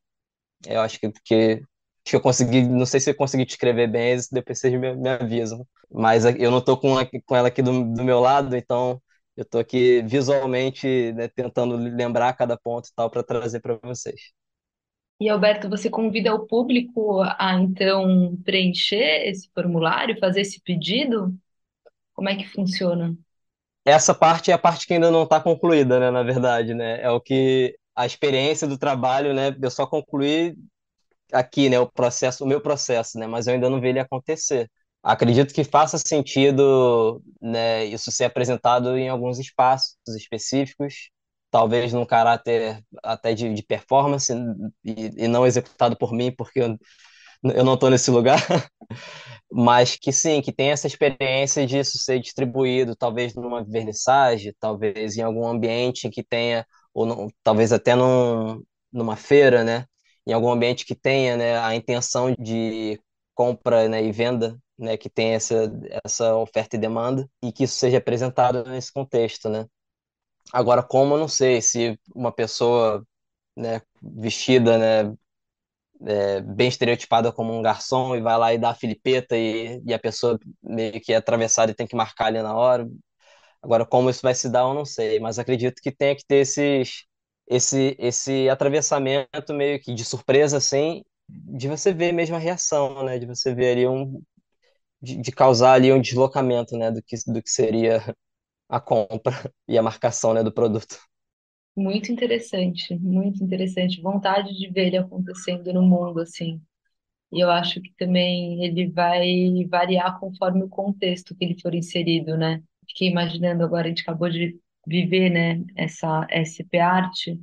Eu acho que eu consegui, não sei se eu consegui te escrever bem, depois vocês me avisam. Mas eu não estou com ela aqui do meu lado, então eu estou aqui visualmente, né, tentando lembrar cada ponto e tal para trazer para vocês. E Alberto, você convida o público a então preencher esse formulário, fazer esse pedido? Como é que funciona? Essa parte é a parte que ainda não está concluída, né, na verdade, né? É o que a experiência do trabalho, né? Eu só concluí aqui, né, o meu processo, né, mas eu ainda não vi ele acontecer. Acredito que faça sentido, né, isso ser apresentado em alguns espaços específicos, talvez num caráter até de performance e não executado por mim, porque eu não estou nesse lugar, mas que sim, que tem essa experiência disso ser distribuído, talvez numa vernissage, talvez em algum ambiente que tenha, ou talvez até numa feira, né? Em algum ambiente que tenha, né, a intenção de compra, né, e venda, né, que tenha essa oferta e demanda, e que isso seja apresentado nesse contexto, né? Agora, como eu não sei se uma pessoa, né, vestida, né, bem estereotipada como um garçom e vai lá e dá a filipeta e a pessoa meio que é atravessada e tem que marcar ali na hora. Agora, como isso vai se dar, eu não sei, mas acredito que tenha que ter esse atravessamento meio que de surpresa, assim, de você ver mesmo a reação, né? De você ver ali de causar ali um deslocamento, né? Do que seria a compra e a marcação, né, do produto. Muito interessante, muito interessante. Vontade de ver ele acontecendo no mundo, assim. E eu acho que também ele vai variar conforme o contexto que ele for inserido, né? Fiquei imaginando agora, a gente acabou de viver, né, essa SP Arte.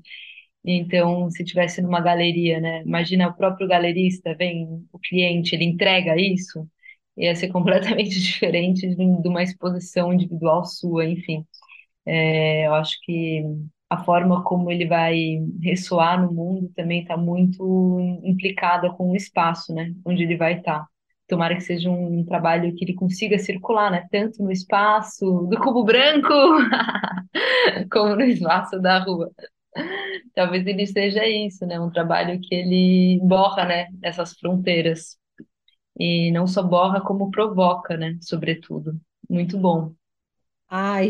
Então, se tivesse numa galeria, né? Imagina o próprio galerista, vem o cliente, ele entrega isso, ia ser completamente diferente de uma exposição individual sua, enfim. Eu acho que a forma como ele vai ressoar no mundo também está muito implicada com o espaço, né, onde ele vai estar. Tomara que seja um trabalho que ele consiga circular, né, tanto no espaço do cubo branco como no espaço da rua. Talvez ele seja isso, né, um trabalho que ele borra, né, essas fronteiras e não só borra como provoca, né, sobretudo. Muito bom. Ai,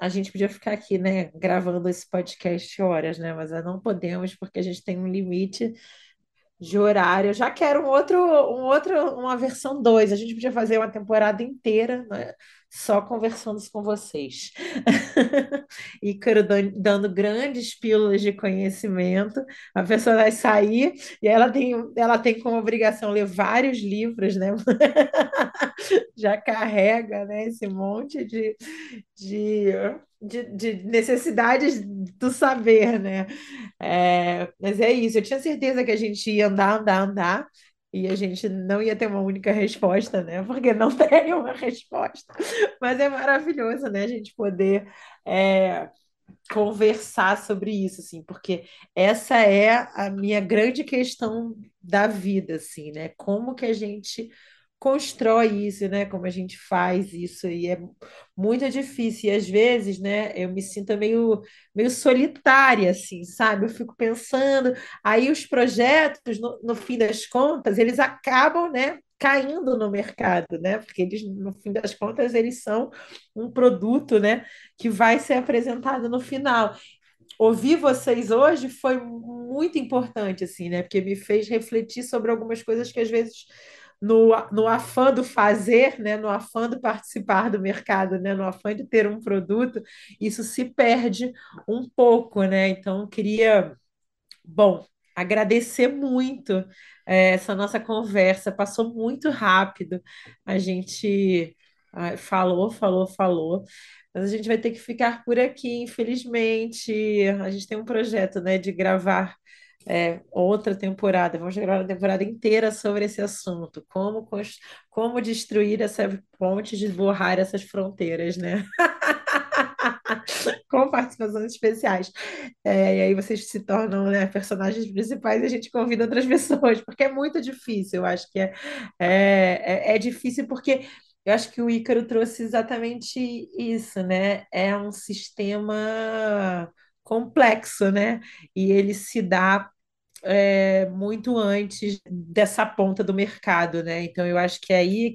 a gente podia ficar aqui, né, gravando esse podcast horas, né, mas não podemos porque a gente tem um limite de horário. Eu já quero uma versão 2. A gente podia fazer uma temporada inteira, né, só conversando com vocês. Ícaro dando grandes pílulas de conhecimento. A pessoa vai sair e ela tem como obrigação ler vários livros, né? Já carrega, né, esse monte de, de necessidades do saber, né? Mas é isso, eu tinha certeza que a gente ia andar, andar, andar, e a gente não ia ter uma única resposta, né? Porque não tem uma resposta. Mas é maravilhoso, né? A gente poder é, conversar sobre isso, assim, porque essa é a minha grande questão da vida, assim, né? Como que a gente constrói isso, né? Como a gente faz isso, e é muito difícil. E às vezes, né, eu me sinto meio solitária, assim, sabe? Eu fico pensando, aí os projetos, no fim das contas, eles acabam, né, caindo no mercado, né? Porque eles, no fim das contas, eles são um produto, né, que vai ser apresentado no final. Ouvir vocês hoje foi muito importante, assim, né? Porque me fez refletir sobre algumas coisas que às vezes no afã do fazer, né, no afã do participar do mercado, né, no afã de ter um produto, isso se perde um pouco, né? Então, eu queria, bom, agradecer muito essa nossa conversa, passou muito rápido. A gente falou, falou, falou, mas a gente vai ter que ficar por aqui, infelizmente. A gente tem um projeto, né, de gravar outra temporada. Vamos gravar uma temporada inteira sobre esse assunto, como destruir essa ponte, de borrar essas fronteiras, né? Com participações especiais. E aí vocês se tornam, né, personagens principais e a gente convida outras pessoas, porque é muito difícil. Eu acho que é difícil porque eu acho que o Ícaro trouxe exatamente isso, né? É um sistema complexo, né? E ele se dá muito antes dessa ponta do mercado, né? Então eu acho que aí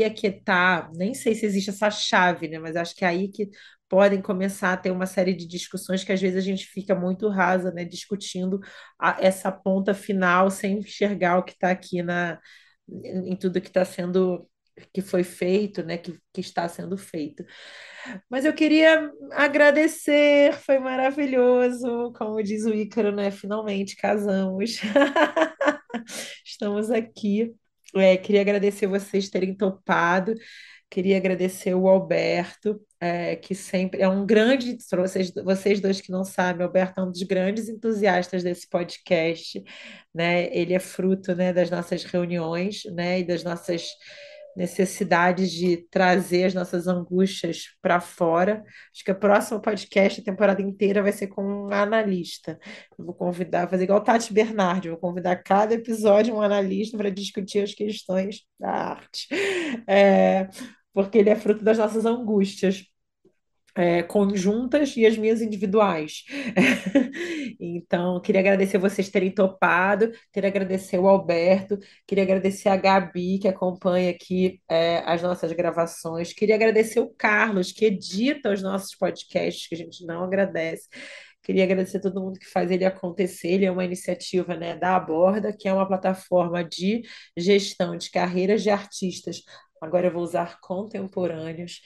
é que tá, nem sei se existe essa chave, né? Mas acho que é aí que podem começar a ter uma série de discussões que às vezes a gente fica muito rasa, né? Discutindo essa ponta final sem enxergar o que está aqui em tudo que está sendo, que foi feito, né? Que está sendo feito. Mas eu queria agradecer, foi maravilhoso. Como diz o Ícaro, né? Finalmente casamos. Estamos aqui. Queria agradecer vocês terem topado, queria agradecer o Alberto. que sempre é um grande, para vocês dois que não sabem, Alberto é um dos grandes entusiastas desse podcast, né? Ele é fruto, né, das nossas reuniões, né, e das nossas necessidades de trazer as nossas angústias para fora. Acho que o próximo podcast, a temporada inteira, vai ser com um analista. Eu vou convidar, fazer igual Tati Bernardi, vou convidar cada episódio um analista para discutir as questões da arte. Porque ele é fruto das nossas angústias conjuntas e as minhas individuais. Então, queria agradecer vocês terem topado, queria agradecer o Alberto, queria agradecer a Gabi, que acompanha aqui as nossas gravações, queria agradecer o Carlos, que edita os nossos podcasts, que a gente não agradece. Queria agradecer a todo mundo que faz ele acontecer. Ele é uma iniciativa, né, da Aborda, que é uma plataforma de gestão de carreiras de artistas. Agora eu vou usar contemporâneos.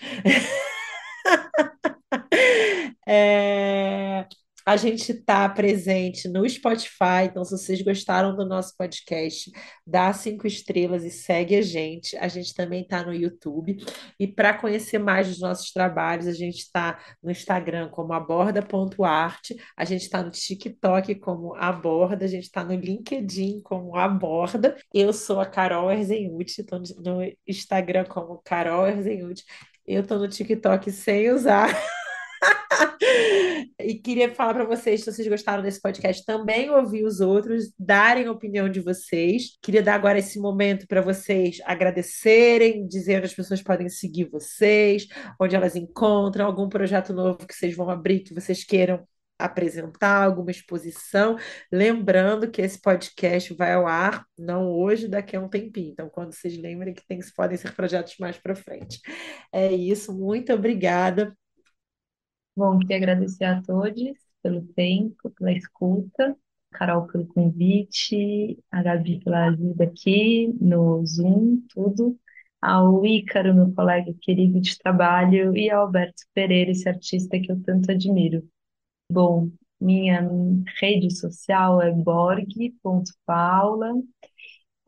É, a gente está presente no Spotify, então se vocês gostaram do nosso podcast, dá 5 estrelas e segue a gente. A gente também está no YouTube. E para conhecer mais dos nossos trabalhos, a gente está no Instagram como aborda.arte, a gente está no TikTok como Aborda, a gente está no LinkedIn como Aborda. Eu sou a Carol Erzenhuti, estou no Instagram como Carol Erzenhuti. Eu estou no TikTok sem usar. E queria falar para vocês, se vocês gostaram desse podcast, também ouvir os outros, darem a opinião de vocês. Queria dar agora esse momento para vocês agradecerem, dizer onde as pessoas podem seguir vocês, onde elas encontram, algum projeto novo que vocês vão abrir, que vocês queiram apresentar, alguma exposição. Lembrando que esse podcast vai ao ar, não hoje, daqui a um tempinho. Então, quando vocês lembrem que podem ser projetos mais para frente. É isso, muito obrigada. Bom, queria agradecer a todos pelo tempo, pela escuta, a Carol pelo convite, a Gabi pela ajuda aqui no Zoom, tudo, ao Ícaro, meu colega querido de trabalho, e ao Alberto Pereira, esse artista que eu tanto admiro. Bom, minha rede social é borg.paula,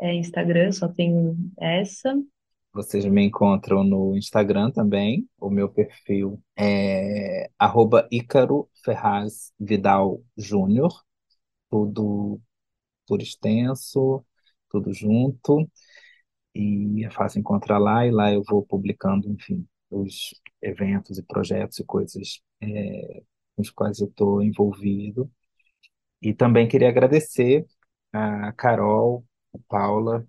Instagram, só tenho essa. Vocês me encontram no Instagram também. O meu perfil é @Ícaro Ferraz Vidal Júnior, tudo por extenso, tudo junto. E é fácil encontrar lá, e lá eu vou publicando, enfim, os eventos e projetos e coisas com os quais eu estou envolvido. E também queria agradecer a Carol, a Paula,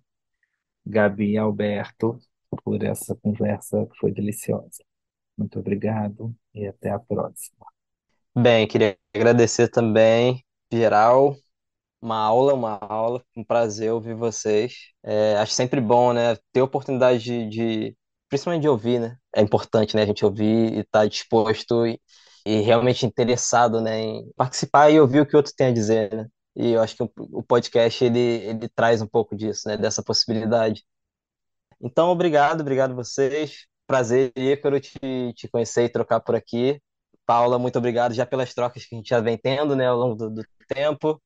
Gabi e Alberto por essa conversa que foi deliciosa. Muito obrigado e até a próxima. Bem, queria agradecer também, geral, uma aula, um prazer ouvir vocês. Acho sempre bom, né, ter a oportunidade principalmente de ouvir, né? É importante, né, a gente ouvir e estar disposto e realmente interessado, né, em participar e ouvir o que o outro tem a dizer, né? E eu acho que o podcast, ele traz um pouco disso, né, dessa possibilidade. Então, obrigado vocês. Prazer, Ícaro, te conhecer e trocar por aqui. Paula, muito obrigado já pelas trocas que a gente já vem tendo, né, ao longo do tempo.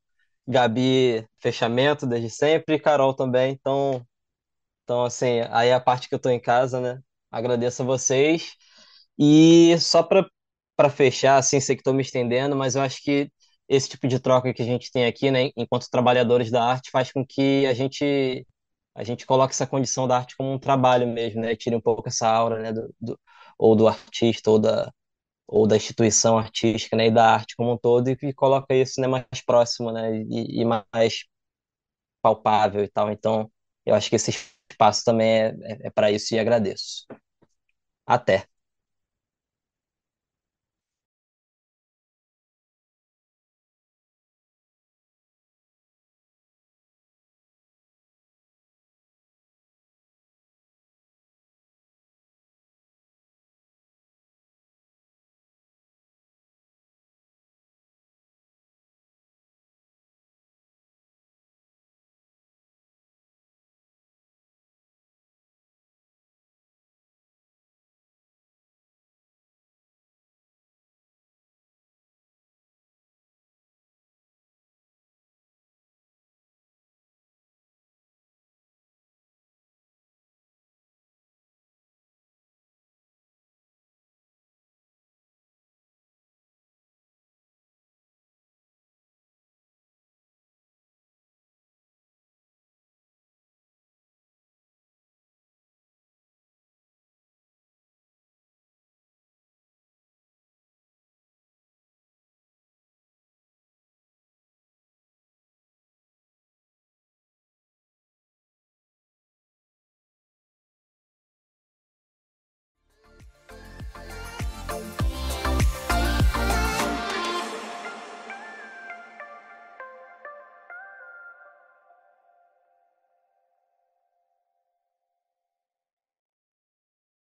Gabi, fechamento desde sempre, e Carol também. Então, assim, aí é a parte que eu tô em casa, né? Agradeço a vocês. E só para fechar, assim, sei que estou me estendendo, mas eu acho que esse tipo de troca que a gente tem aqui, né, enquanto trabalhadores da arte, faz com que a gente coloque essa condição da arte como um trabalho mesmo, né? Tire um pouco essa aura, né, ou do artista, ou da instituição artística, né, e da arte como um todo, e coloca isso, né, mais próximo, né, e mais palpável e tal. Então, eu acho que esse espaço também é para isso e agradeço. Até.